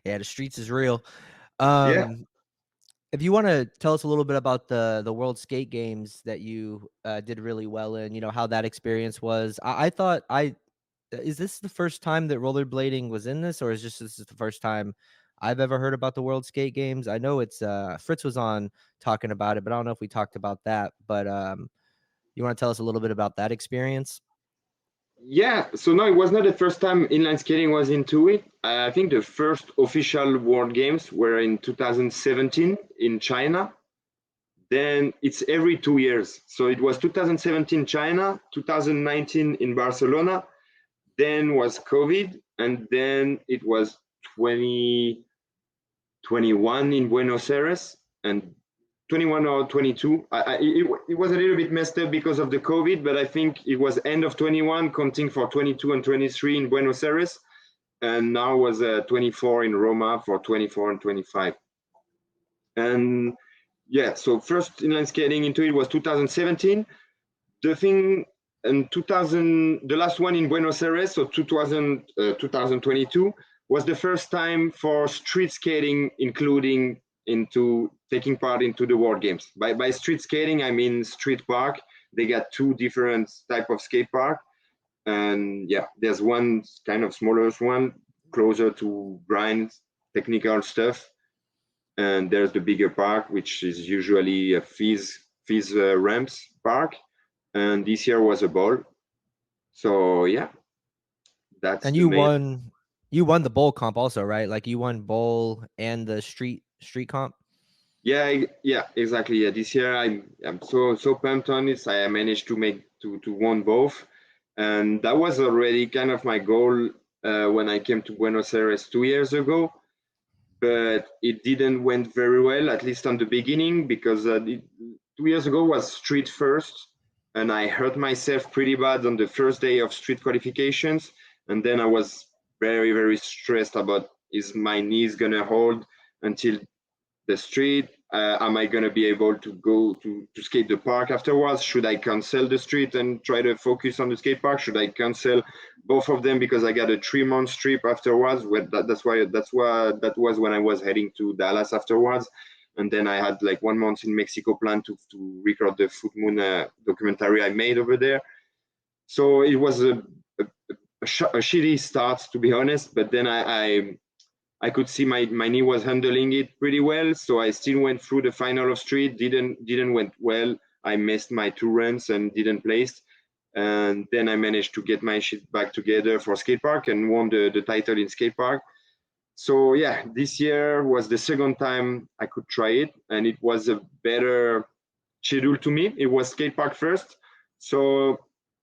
Yeah, the streets is real. Yeah. If you want to tell us a little bit about the World Skate Games that you did really well in, how that experience was. I thought is this the first time that rollerblading was in this, or this is the first time I've ever heard about the World Skate Games? I know it's Fritz was on talking about it, but I don't know if we talked about that. But you want to tell us a little bit about that experience? Yeah, so no, it was not the first time inline skating was into it. I think the first official World Games were in 2017 in China. Then it's every 2 years. So it was 2017 China, 2019 in Barcelona, then was COVID, and then it was 2021 in Buenos Aires, and 21 or 22. It was a little bit messed up because of the COVID, but I think it was end of 21, counting for 22 and 23 in Buenos Aires, and now was 24 in Roma for 24 and 25. And yeah, so first inline skating into it was 2017. The thing in 2000, the last one in Buenos Aires, so 2022, was the first time for street skating, including into taking part into the World Games. By street skating, I mean street park. They got two different type of skate park, and yeah, there's one kind of smaller one closer to grind technical stuff, and there's the bigger park, which is usually a Fizz ramps park, and this year was a ball. So yeah, that's And the main. you won the bowl comp also, right? Like you won bowl and the street comp. Yeah, exactly. Yeah, this year I'm so pumped on it. I managed to make to won both, and that was already kind of my goal when I came to Buenos Aires 2 years ago. But it didn't went very well, at least on the beginning, because 2 years ago was street first, and I hurt myself pretty bad on the first day of street qualifications, and then I was very stressed about, is my knees gonna hold until the street? Am I gonna be able to go to skate the park afterwards? Should I cancel the street and try to focus on the skate park? Should I cancel both of them because I got a 3 month trip afterwards? That's why that was when I was heading to Dallas afterwards, and then I had like 1 month in Mexico planned to record the Foot Moon documentary I made over there. So it was a shitty start, to be honest, but then I could see my knee was handling it pretty well, so I still went through the final of street. Didn't went well. I missed my 2 runs and didn't place, and then I managed to get my shit back together for skate park and won the title in skate park. So yeah, this year was the second time I could try it, and it was a better schedule to me. It was skate park first, so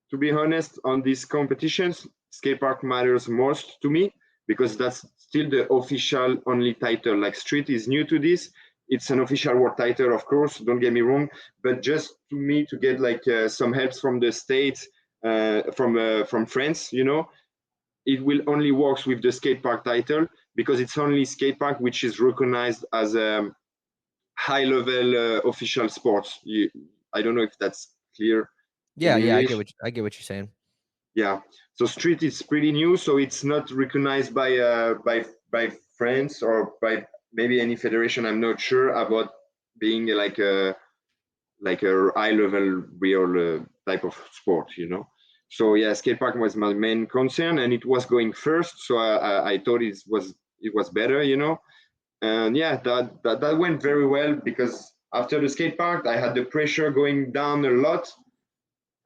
to be honest, on these competitions, skate park matters most to me, because that's still the official only title. Like street is new to this. It's an official world title, of course, don't get me wrong, but just to me to get like some helps from the States, from France, it will only works with the skate park title, because it's only skate park which is recognized as a high level official sports. I don't know if that's clear in Yeah, yeah, English. I get what you're saying. Yeah, so street is pretty new, so it's not recognized by France or by maybe any federation. I'm not sure about being like a high level real type of sport. So yeah, skate park was my main concern, and it was going first, so I thought it was better. And yeah, that went very well, because after the skate park I had the pressure going down a lot,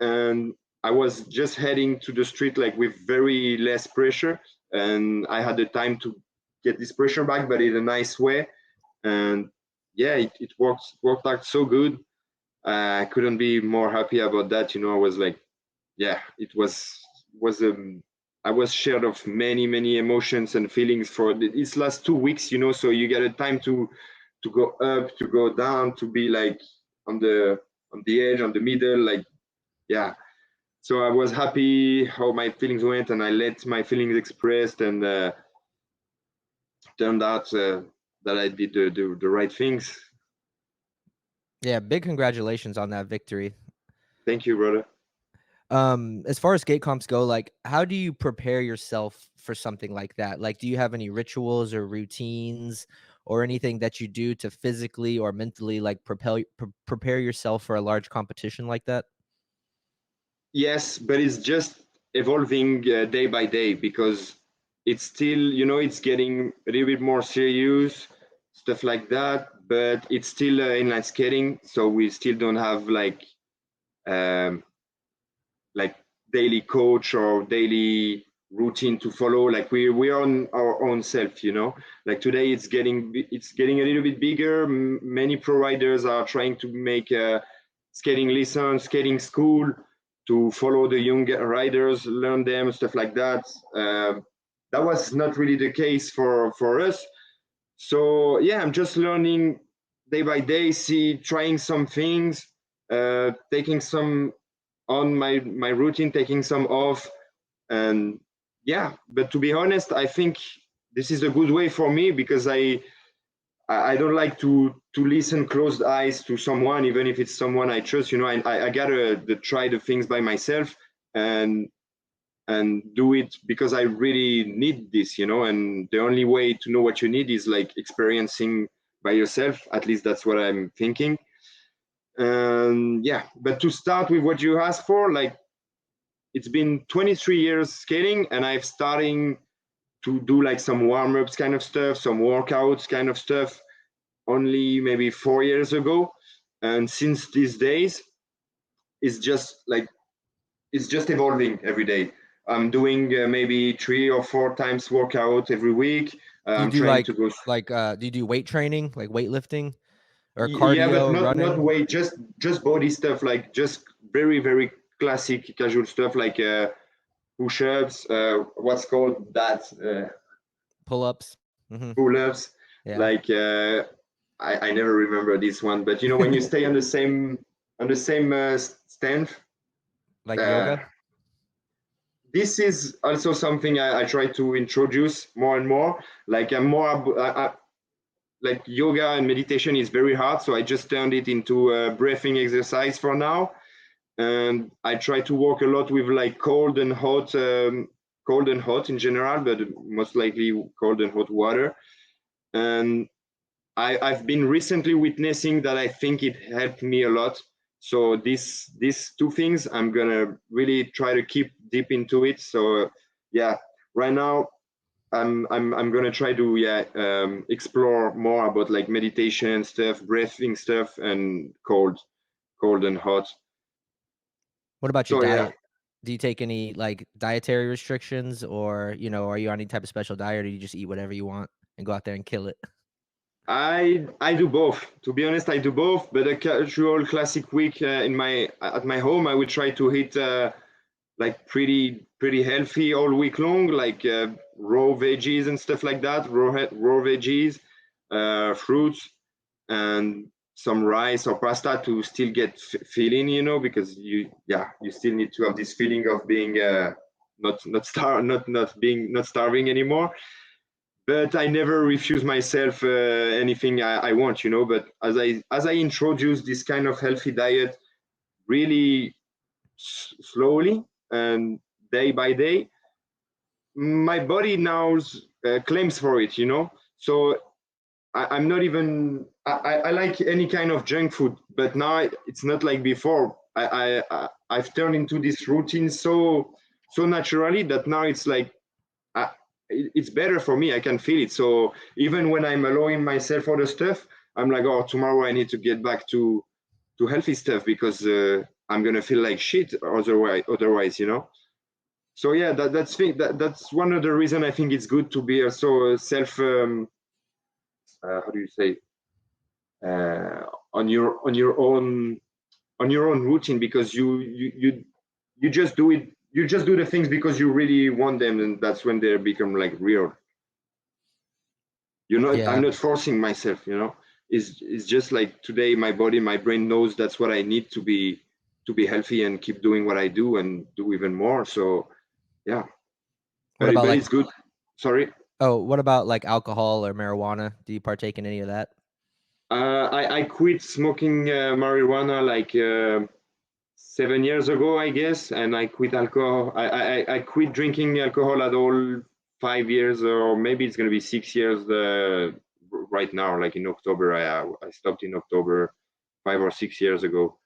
and I was just heading to the street like with very less pressure, and I had the time to get this pressure back, but in a nice way. And yeah, it worked out so good. I couldn't be more happy about that. I was like, yeah, it was I was shared of many emotions and feelings for these last 2 weeks. So you get a time to go up, to go down, to be like on the edge, on the middle, like, yeah. So I was happy how my feelings went, and I let my feelings expressed, and turned out that I did the right things. Yeah, big congratulations on that victory. Thank you, brother. As far as skate comps go, like, how do you prepare yourself for something like that? Like, do you have any rituals or routines or anything that you do to physically or mentally like prepare yourself for a large competition like that? Yes, but it's just evolving day by day, because it's still, it's getting a little bit more serious, stuff like that. But it's still inline skating, so we still don't have um, like daily coach or daily routine to follow. Like we're on our own self. Like today it's getting a little bit bigger. Many providers are trying to make skating lessons, skating school, to follow the young riders, learn them, stuff like that. That was not really the case for us. So yeah, I'm just learning day by day, trying some things, taking some on my routine, taking some off. And yeah, but to be honest, I think this is a good way for me, because I don't like to listen closed eyes to someone, even if it's someone I trust. I gotta try the things by myself, and do it because I really need this. And the only way to know what you need is like experiencing by yourself. At least that's what I'm thinking. And yeah, but to start with what you asked for, like, it's been 23 years skating, and I've starting to do like some warm-ups kind of stuff, some workouts kind of stuff, only maybe 4 years ago. And since these days, it's just evolving every day. I'm doing maybe 3 or 4 times workout every week. Do you I'm do trying to go. do you do weight training, like weightlifting or Yeah, but cardio, not running? weight, just body stuff, like just very very classic casual stuff, like push-ups, what's called that, Pull-ups? Mm-hmm. pull-ups, Yeah. like I never remember this one, but when you stay on the same stand. Like uh, yoga? this is also something I try to introduce more and more. Like I'm more like yoga and meditation is very hard, so I just turned it into a breathing exercise for now. And I try to work a lot with like cold and hot in general, but most likely cold and hot water. And I've been recently witnessing that I think it helped me a lot. So these two things I'm gonna really try to keep deep into it. So yeah, right now I'm gonna try to explore more about like meditation stuff, breathing stuff, and cold and hot. What about your So yeah, diet? Do you take any like dietary restrictions, or are you on any type of special diet, or do you just eat whatever you want and go out there and kill it? I do both. To be honest, I do both. But a casual classic week at my home, I will try to hit like pretty healthy all week long, like raw veggies and stuff like that, raw veggies, fruits, and some rice or pasta to still get filling, you know, because you still need to have this feeling of being not starving anymore. But I never refuse myself anything I want, you know. But as I introduce this kind of healthy diet really slowly and day by day, my body now claims for it, you know. So I'm not even. I like any kind of junk food, but now it's not like before. I've turned into this routine so naturally that now it's like it's better for me. I can feel it. So even when I'm allowing myself other stuff, I'm like, oh, tomorrow I need to get back to healthy stuff because I'm gonna feel like shit otherwise, you know. So yeah, that's one of the reason I think it's good to be also self. How do you say? On your own routine, because you just do it. You just do the things because you really want them, and that's when they become like real. You know, Yeah. I'm not forcing myself, you know. It's just like today my body, my brain knows that's what I need to be healthy and keep doing what I do and do even more. So yeah. What about But like, it's good. Sorry. what about like alcohol or marijuana? Do you partake in any of that? I quit smoking marijuana like 7 years ago, I guess, and I quit alcohol. I quit drinking alcohol at all 5 years, or maybe it's gonna be 6 years right now. Like in October, I stopped in October 5 or 6 years ago.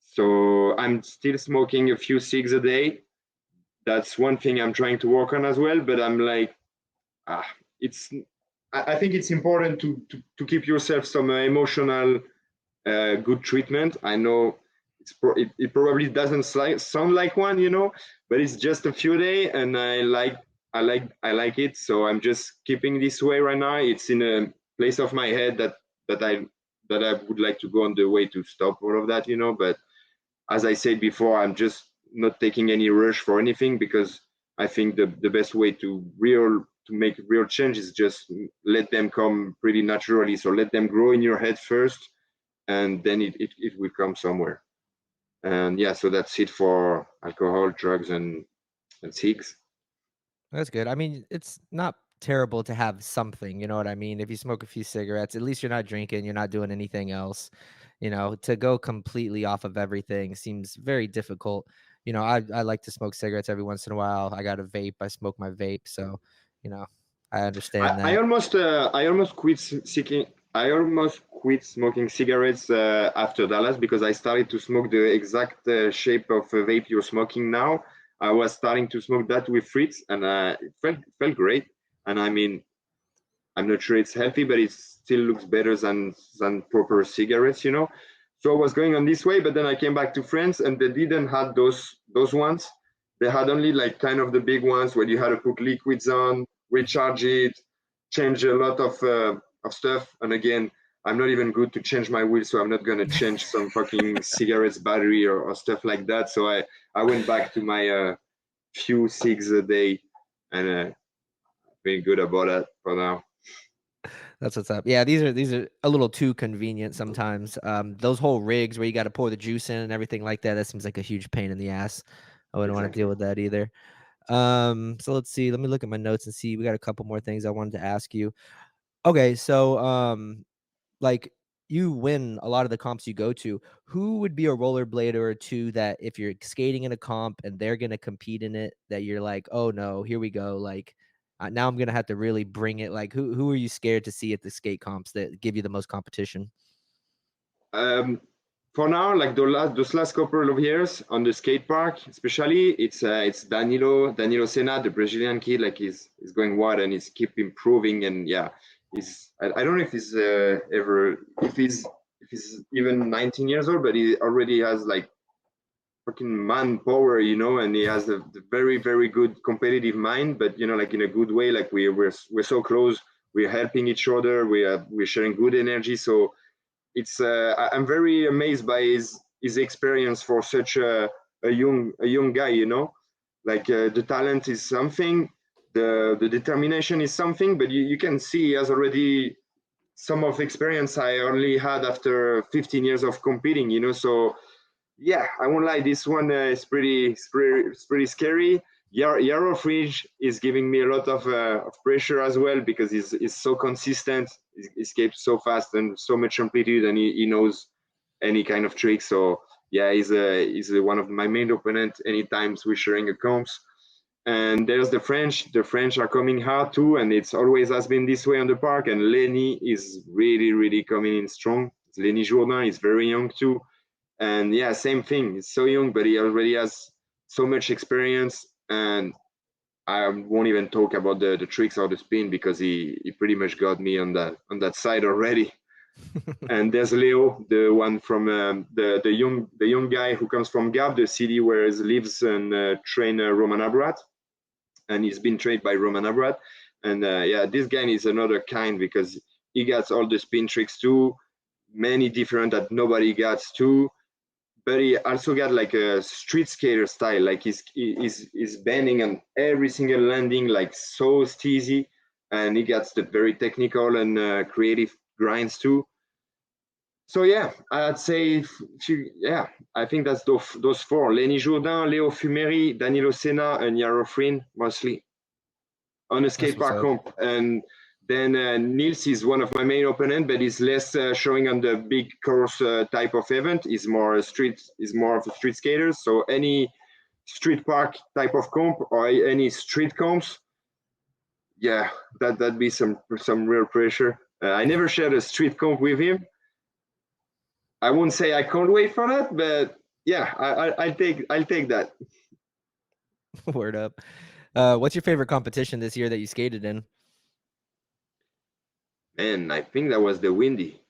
So I'm still smoking a few cigs a day. That's one thing I'm trying to work on as well. But I'm like, ah, it's. I think it's important to keep yourself some emotional good treatment. I know it probably doesn't sound like one, you know, but it's just a few days, and I like it. So I'm just keeping this way right now. It's in a place of my head that I that I would like to go on the way to stop all of that, you know. But as I said before, I'm just not taking any rush for anything, because I think the best way to make real change is just let them come pretty naturally. So let them grow in your head first, and then it will come somewhere. And yeah, so that's it for alcohol, drugs, and cigs. That's good. I mean, it's not terrible to have something, you know what I mean? If you smoke a few cigarettes, at least you're not drinking, you're not doing anything else. You know, to go completely off of everything seems very difficult. You know, I like to smoke cigarettes every once in a while. I got a vape, I smoke my vape, so, you know, I understand I that. almost quit seeking. I almost quit smoking cigarettes after Dallas, because I started to smoke the exact shape of a vape you're smoking now. I was starting to smoke that with Fritz, and it felt great. And I mean, I'm not sure it's healthy, but it still looks better than proper cigarettes, you know. So I was going on this way, but then I came back to France, and they didn't have those ones. They had only like kind of the big ones where you had to put liquids on, recharge it, change a lot of stuff. And again, I'm not even good to change my wheel, so I'm not gonna change some fucking cigarettes battery or stuff like that. So I went back to my few cigs a day, and been good about that for now. That's what's up. Yeah, these are a little too convenient sometimes. Those whole rigs where you got to pour the juice in and everything like that, that seems like a huge pain in the ass. I wouldn't want to Exactly. deal with that either. So let's see. Let me look at my notes and see. We got a couple more things I wanted to ask you. Okay, so like you win a lot of the comps you go to. Who would be a rollerblader or two that if you're skating in a comp and they're gonna compete in it, that you're like, oh no, here we go. Like now I'm gonna have to really bring it. Like who are you scared to see at the skate comps that give you the most competition? Um, for now, like those last couple of years on the skate park, especially, it's Danilo Senna, the Brazilian kid. Like he's going wild, and he's keep improving. And yeah, I don't know if he's if he's even 19 years old, but he already has like fucking manpower, you know, and he has the very good competitive mind, but you know, like in a good way. Like we're so close, we're helping each other, we're sharing good energy. So it's I'm very amazed by his experience for such a young guy, you know, like the talent is something, the determination is something, but you can see he has already some of experience I only had after 15 years of competing, you know. So yeah, I won't lie, this one is pretty scary. Yarrow Fridge is giving me a lot of pressure as well because he's so consistent, he escapes so fast and so much amplitude, and he knows any kind of trick. So yeah, he's one of my main opponent anytime we're sharing a comps. And there's the French. The French are coming hard too, and it's always has been this way on the park. And Lenny is really coming in strong. Lenny Jourdain is very young too. And yeah, same thing. He's so young, but he already has so much experience. And I won't even talk about the tricks or the spin because he pretty much got me on that side already. And there's Leo, the one from the young guy who comes from Gap, the city where he lives and train Roman Abrat, and he's been trained by Roman Abrat. And yeah, this guy is another kind because he gets all the spin tricks too, many different that nobody gets too. But he also got like a street skater style, like he's bending on every single landing, like so steezy, and he gets the very technical and creative grinds too. So yeah, I'd say yeah, I think that's those four: Lenny Jourdain, Leo Fumeri, Danilo Senna, and Yarrow Frin mostly on a skate park comp. And then Nils is one of my main opponents, but he's less showing on the big course type of event. He's more of a street skater. So any street park type of comp or any street comps, yeah, that'd be some real pressure. I never shared a street comp with him. I won't say I can't wait for that, but yeah, I'll take that. Word up. What's your favorite competition this year that you skated in? And I think that was the Windy.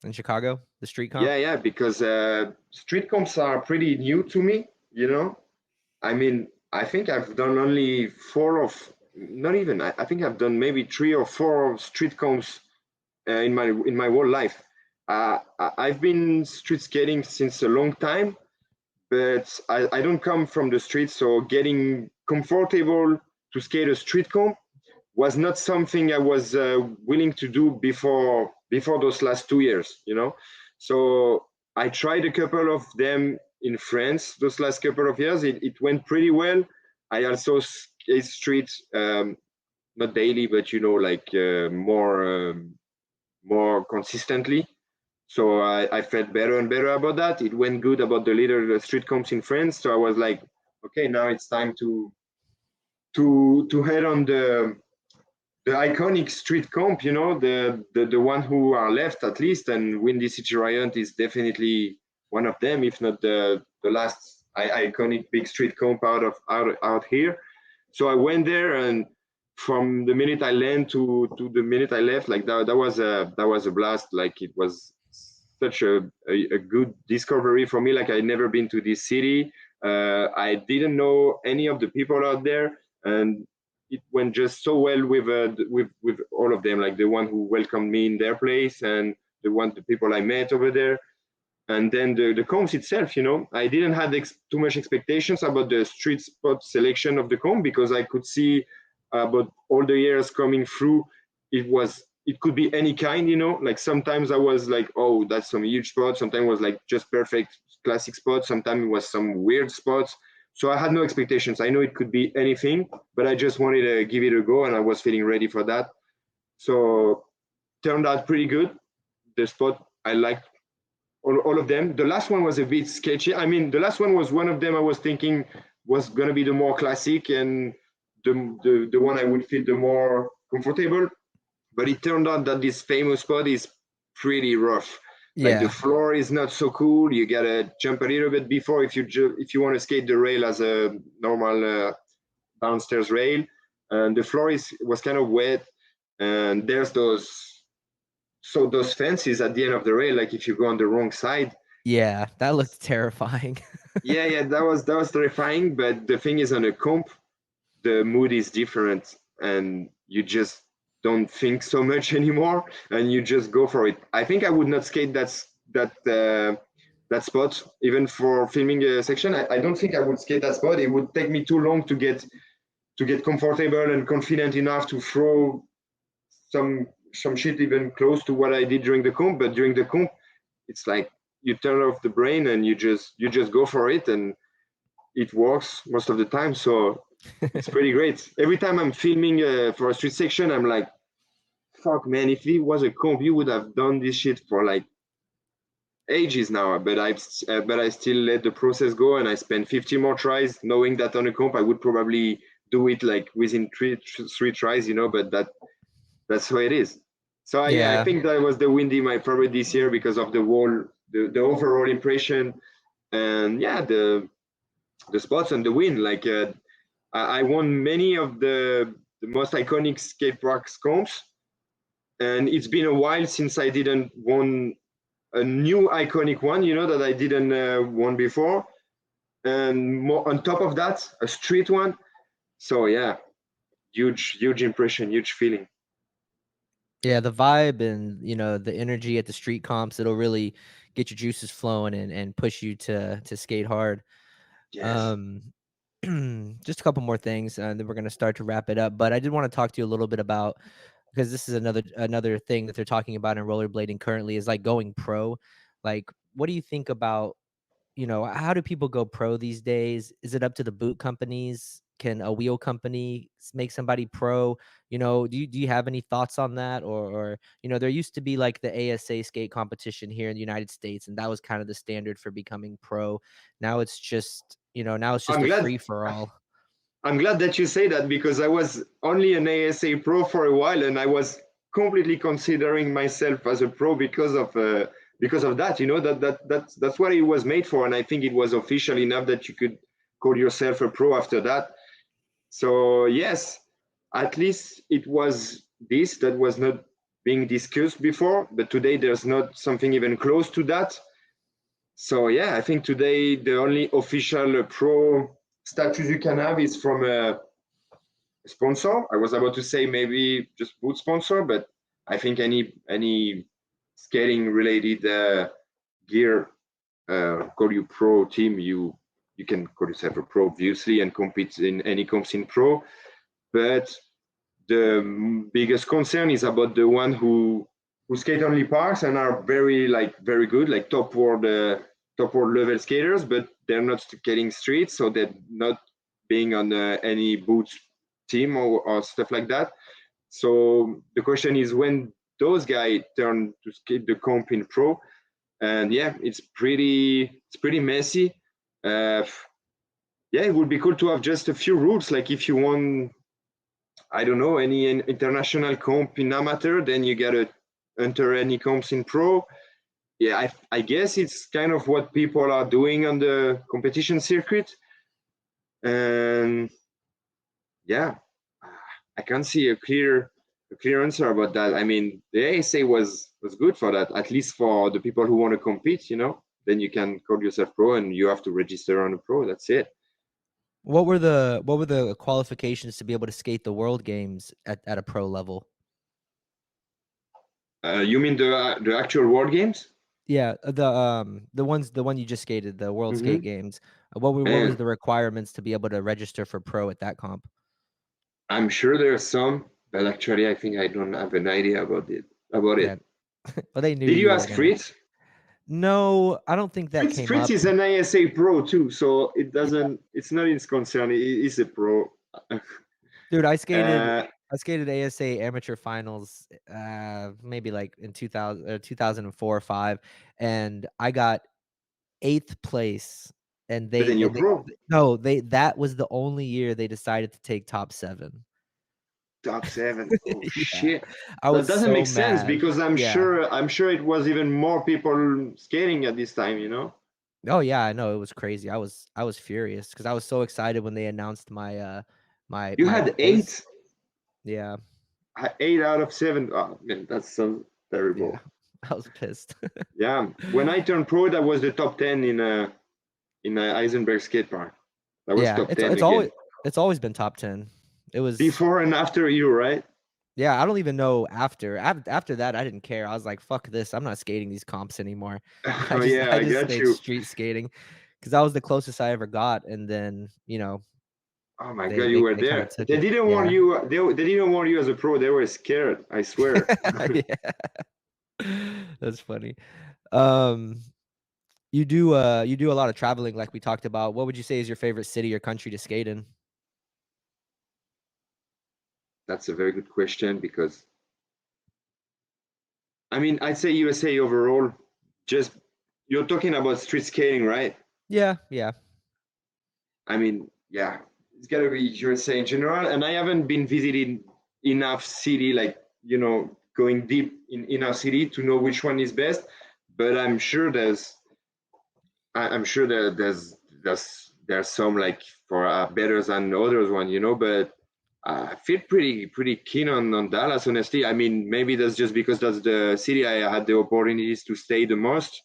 In Chicago, the street comp? Yeah, because street comps are pretty new to me, you know. I mean, I think I've done only not even, I think I've done maybe 3 or 4 street comps in my whole life. I've been street skating since a long time, but I don't come from the street, so getting comfortable to skate a street comp was not something I was willing to do before those last 2 years, you know. So I tried a couple of them in France those last couple of years. It went pretty well. I also skate street, not daily, but you know, like more consistently. So I felt better and better about that. It went good about the little street comps in France. So I was like, okay, now it's time to head on the iconic street comp, you know, the one who are left at least, and Windy City Riot is definitely one of them, if not the last iconic big street comp out here. So I went there, and from the minute I landed to the minute I left, like that was a blast. Like it was such a good discovery for me. Like I'd never been to this city. I didn't know any of the people out there, and it went just so well with all of them. Like the one who welcomed me in their place, and the people I met over there, and then the comps itself. You know, I didn't have too much expectations about the street spot selection of the comp because I could see about all the years coming through. It could be any kind, you know. Like sometimes I was like, oh, that's some huge spot. Sometimes it was like just perfect classic spot. Sometimes it was some weird spots. So I had no expectations. I know it could be anything, but I just wanted to give it a go, and I was feeling ready for that. So turned out pretty good. The spot, I liked all of them. The last one was a bit sketchy. I mean, the last one was one of them I was thinking was going to be the more classic and the one I would feel the more comfortable. But it turned out that this famous spot is pretty rough. Yeah. Like the floor is not so cool. You gotta jump a little bit before if you want to skate the rail as a normal downstairs rail. And the floor was kind of wet. And there's those fences at the end of the rail. Like if you go on the wrong side. Yeah, that looked terrifying. yeah, that was terrifying. But the thing is, on a comp, the mood is different, and you just don't think so much anymore, and you just go for it. I think I would not skate that that spot, even for filming a section. I don't think I would skate that spot. It would take me too long to get comfortable and confident enough to throw some shit even close to what I did during the comp. But during the comp, it's like you turn off the brain and you just go for it, and it works most of the time. So it's pretty great. Every time I'm filming for a street section, I'm like, fuck, man, if it was a comp, you would have done this shit for like ages now. But I still let the process go, and I spend 50 more tries, knowing that on a comp I would probably do it like within three tries, you know. But that's how it is. So I think that was the Windy my favorite this year because of the overall impression, and the spots and the win. Like I won many of the most iconic skate park comps, and it's been a while since I didn't won a new iconic one, you know, that I didn't won before, and more on top of that, a street one. So yeah, huge impression, huge feeling. Yeah, the vibe and the energy at the street comps, it'll really get your juices flowing and push you to skate hard. Yes. Just a couple more things, and then we're gonna start to wrap it up. But I did want to talk to you a little bit about, because this is another thing that they're talking about in rollerblading currently, is like going pro. Like, what do you think about, how do people go pro these days? Is it up to the boot companies? Can a wheel company make somebody pro? Do you have any thoughts on that? Or there used to be like the ASA skate competition here in the United States, and that was kind of the standard for becoming pro. Now it's just, I'm a glad. free for all. I'm glad that you say that, because I was only an ASA pro for a while, and I was completely considering myself as a pro because of that. You know, that's what it was made for, and I think it was official enough that you could call yourself a pro after that. So yes, at least it was this that was not being discussed before, but today there's not something even close to that. So yeah, I think today the only official pro status you can have is from a sponsor. I was about to say maybe just boot sponsor, but I think any skating related gear call you pro team. You can call yourself a pro obviously and compete in any comps in pro. But the biggest concern is about the one who skate only parks and are very good, like top world level skaters, but they're not skating streets, so they're not being on any boots team or stuff like that. So the question is, when those guys turn to skate the comp in pro, and yeah, it's pretty messy. Yeah, it would be cool to have just a few rules, like if you want, I don't know, any international comp in amateur, then you gotta enter any comps in pro. Yeah, I guess it's kind of what people are doing on the competition circuit. And yeah, I can't see a clear answer about that. I mean, the ASA was good for that, at least for the people who want to compete, you know. Then you can call yourself pro and you have to register on a pro. That's it. What were the qualifications to be able to skate the World Games at a pro level? You mean the actual World Games? Yeah, the one you just skated, the World Skate Games. What was the requirements to be able to register for pro at that comp? I'm sure there are some, but actually I think I don't have an idea about it. Yeah. Well, they knew. Did you ask Fritz? No, I don't think that came up. Fritz is an ASA pro too, so it doesn't. It's not his concern. He's a pro. Dude, I skated ASA amateur finals maybe like in 2004 or 5, and I got 8th place, and that was the only year they decided to take top 7. Top 7. Oh Yeah. shit. That doesn't make sense, because I'm sure it was even more people skating at this time, you know. Oh yeah, I know, it was crazy. I was furious because I was so excited when they announced my You my had place. 8. Yeah. 8 out of 7. Oh man, that's so terrible. Yeah. I was pissed. Yeah, when I turned pro, that was the top 10 in Eisenberg skate park. That was top 10. It's always been top 10. It was before and after you, right? Yeah, I don't even know after that I didn't care. I was like, fuck this. I'm not skating these comps anymore. Oh yeah, I I just got stayed you. street skating because that was the closest I ever got. And then, Oh my God, they you they, were they kind of there. took They it. didn't want Yeah. you. They didn't want you as a pro. They were scared. I swear. Yeah. That's funny. Um you do a lot of traveling like we talked about. What would you say is your favorite city or country to skate in? That's a very good question because I mean I'd say USA overall. Just you're talking about street skating, right? Yeah, yeah. I mean, yeah, it's gotta be USA in general. And I haven't been visiting enough city, like going deep in enough city to know which one is best. But I'm sure that there's some like for better than others one, But I feel pretty keen on Dallas, honestly. I mean, maybe that's just because that's the city I had the opportunities to stay the most.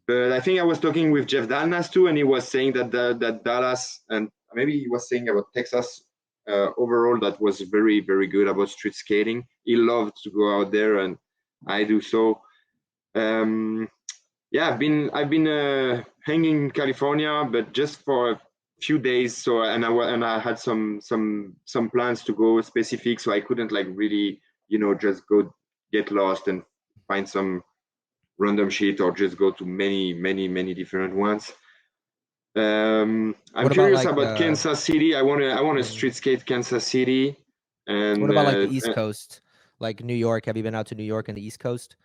But I think I was talking with Jeff Dalnas too, and he was saying that Dallas and maybe he was saying about Texas overall that was very good about street skating. He loved to go out there, and I do so. Um, yeah, I've been hanging in California, but just for a few days. So and I had some plans to go specific, so I couldn't like really just go get lost and find some random shit or just go to many different ones. I'm What about curious like about Kansas City. I want to mhm. street skate Kansas City, What and about like the East Coast? Like New York? Have you been out to New York and the East Coast?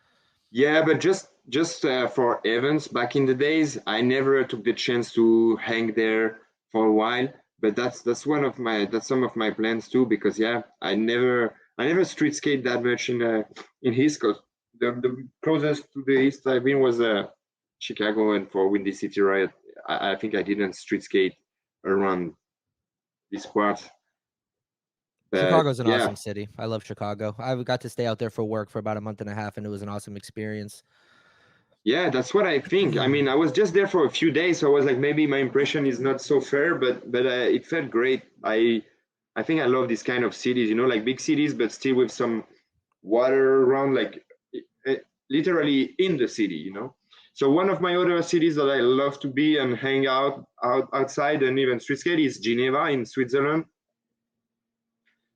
yeah, but just for events back in the days, I never took the chance to hang there for a while. But that's some of my plans too because yeah, I never street skate that much in East Coast. The closest to the east I've been was Chicago and for Windy City Riot. I think I didn't street skate around this part. But Chicago's an yeah, awesome city. I love Chicago. I got to stay out there for work for about a month and a half, and it was an awesome experience. yeah, that's what I think. I mean, I was just there for a few days, so I was like, maybe my impression is not so fair, but it felt great. I think I love this kind of cities, like big cities, but still with some water around, like literally in the city. So one of my other cities that I love to be and hang outside and even street skate is Geneva in Switzerland,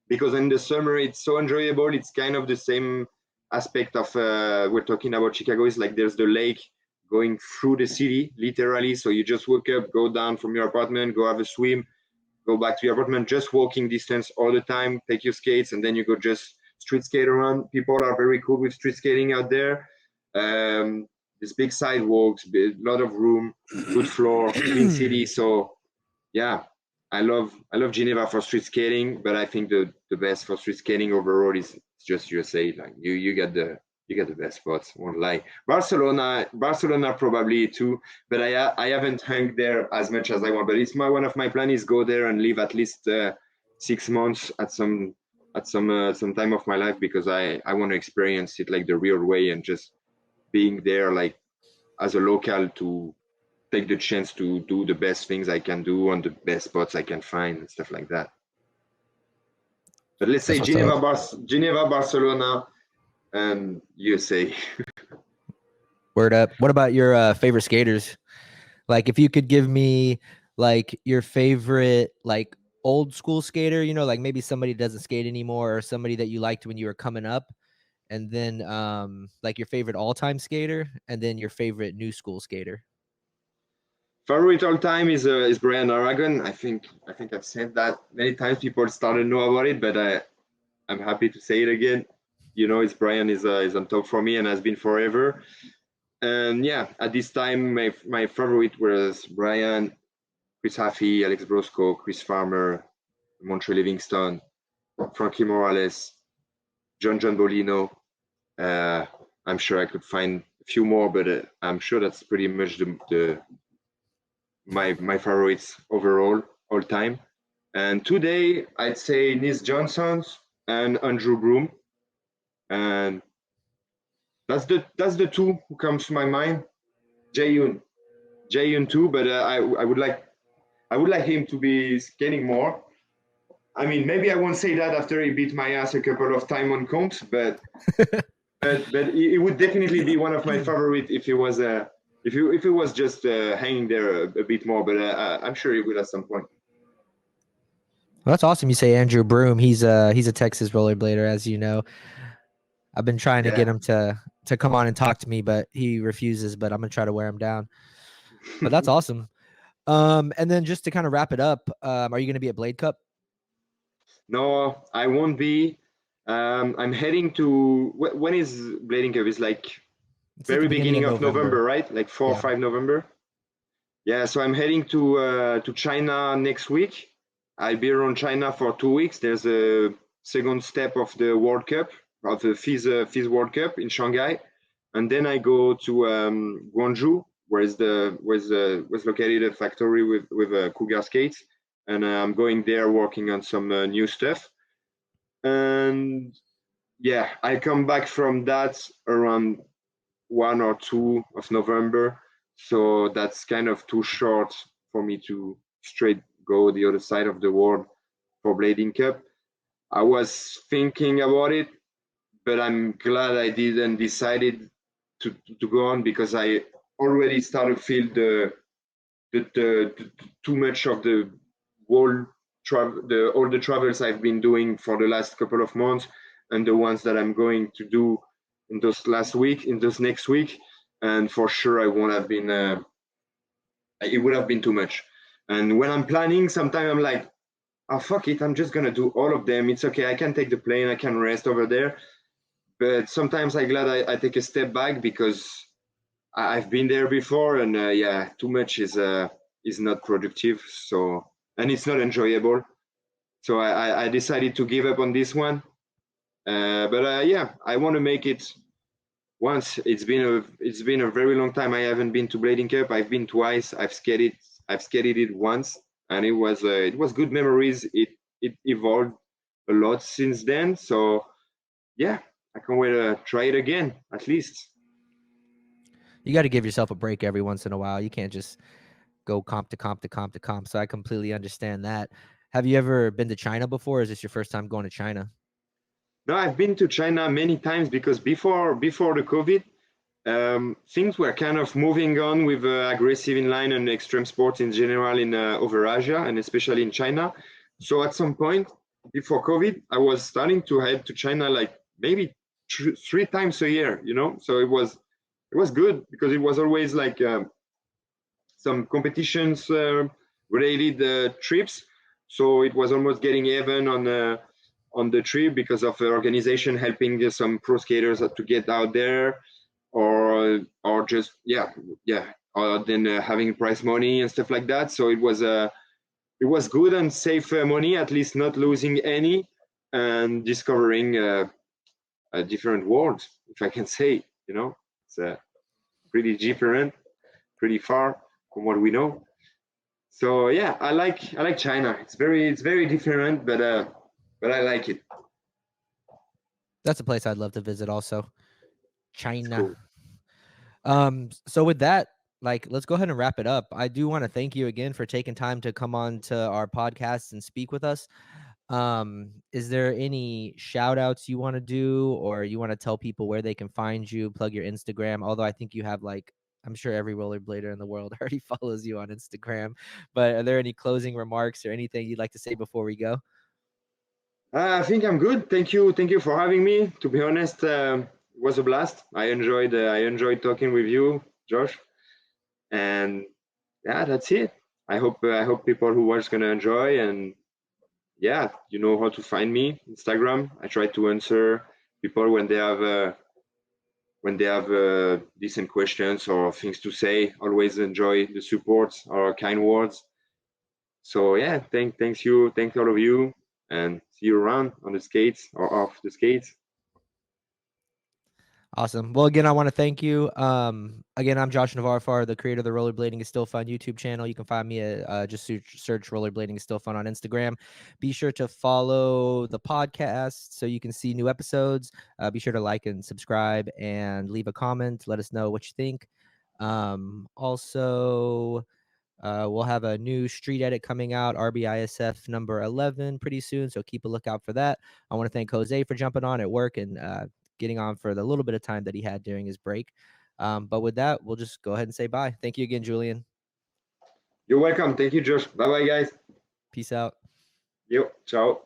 because in the summer it's so enjoyable. It's kind of the same aspect of we're talking about Chicago. Is like there's the lake going through the city literally, so you just wake up, go down from your apartment, go have a swim, go back to your apartment, just walking distance all the time, take your skates, and then you go just street skate around. People are very cool with street skating out there. There's big sidewalks, a lot of room, good floor, clean city. So yeah, I love Geneva for street skating, but I think the best for street skating overall is just USA. Like you get the best spots. Won't lie. Barcelona probably too, but I haven't hung there as much as I want. But it's one of my plans is go there and live at least 6 months at some time of my life because I want to experience it like the real way and just being there like as a local to take the chance to do the best things I can do on the best spots I can find and stuff like that. But let's say That's what's up. Geneva, Barcelona, and USA. Word up. What about your favorite skaters? Like, if you could give me like your favorite like old school skater, like maybe somebody doesn't skate anymore or somebody that you liked when you were coming up, and then like your favorite all-time skater, and then your favorite new school skater. Favorite all time is Brian Aragon. I think I've said that many times. People started to know about it, but I'm happy to say it again. It's Brian is on top for me and has been forever. And yeah, at this time, my favorite was Brian, Chris Haffey, Alex Brosco, Chris Farmer, Montre Livingston, Frankie Morales, John Bolino. Uh, I'm sure I could find a few more, but I'm sure that's pretty much my favorites overall all time. And today I'd say Nis Johnson and Andrew Broom, and that's the two who comes to my mind. Jae Yun too, but I would like him to be skating more. I mean, maybe I won't say that after he beat my ass a couple of times on comps, but it would definitely be one of my favorite if it was if it was just hanging there a bit more. But I'm sure he will at some point. Well, that's awesome. You say Andrew Broom. He's a Texas rollerblader, as you know. I've been trying to Yeah. get him to come on and talk to me, but he refuses. But I'm gonna try to wear him down. But that's awesome. And then just to kind of wrap it up, are you gonna be at Blade Cup? No, I won't be. I'm heading to when is Blading Cup? It's like It's very at the beginning of November, right? Like 4 or Yeah. 5 November. Yeah, so I'm heading to China next week. I'll be around China for 2 weeks. There's a second step of the World Cup, of the FIS World Cup in Shanghai, and then I go to Guangzhou, where's located a factory with Cougar skates, and I'm going there working on some new stuff. And yeah, I come back from that around 1 or 2 of November. So that's kind of too short for me to straight go the other side of the world for Blading Cup. I was thinking about it, but I'm glad I didn't decided to go on because I already started to feel the too much of the world travel, all the travels I've been doing for the last couple of months, and the ones that I'm going to do in those next week, and for sure I won't have been. It would have been too much. And when I'm planning, sometimes I'm like, oh fuck it, I'm just gonna do all of them. It's okay, I can take the plane, I can rest over there. But sometimes I'm glad I take a step back because I've been there before, and yeah, too much is not productive. So and it's not enjoyable. So I decided to give up on this one. But yeah, I want to make it once. It's been a very long time. I haven't been to Blading Cup. I've been twice. I've skated it once, and it was good memories. It evolved a lot since then. So yeah, I can't wait to try it again at least. You got to give yourself a break every once in a while. You can't just go comp to comp to comp to comp. So I completely understand that. Have you ever been to China before? Or is this your first time going to China? No, I've been to China many times because before the COVID, things were kind of moving on with aggressive inline and extreme sports in general in over Asia and especially in China. So at some point before COVID, I was starting to head to China like maybe 3 times a year. So it was good because it was always like some competitions related trips. So it was almost getting even on the trip because of the organization helping some pro skaters to get out there, or just yeah, or then having prize money and stuff like that. So it was good and safe money, at least not losing any, and discovering a different world, if I can say. It's pretty different, pretty far from what we know. So yeah, I like China. It's very different, but I like it. That's a place I'd love to visit also. It's China. cool. So with that, like, let's go ahead and wrap it up. I do want to thank you again for taking time to come on to our podcast and speak with us. Is there any shout outs you want to do, or you want to tell people where they can find you, plug your Instagram? Although I think you have, like, I'm sure every rollerblader in the world already follows you on Instagram, but are there any closing remarks or anything you'd like to say before we go? I think I'm good. Thank you for having me. To be honest, it was a blast. I enjoyed talking with you, Josh, and yeah, that's it. I hope people who watch gonna enjoy, and yeah, you know how to find me. Instagram. I try to answer people when they have decent questions or things to say. Always enjoy the support or kind words. So yeah, thanks all of you, and see you around on the skates or off the skates. Awesome. Well, again, I want to thank you. Again, I'm Josh Navarfar, the creator of the Rollerblading is Still Fun YouTube channel. You can find me at just search Rollerblading is Still Fun on Instagram. Be sure to follow the podcast so you can see new episodes. Be sure to like and subscribe and leave a comment. Let us know what you think. Also, We'll have a new street edit coming out, RBISF number 11, pretty soon. So keep a lookout for that. I want to thank Jose for jumping on at work and getting on for the little bit of time that he had during his break. But with that, we'll just go ahead and say bye. Thank you again, Julien. You're welcome. Thank you, Josh. Bye bye, guys. Peace out. Yo, ciao.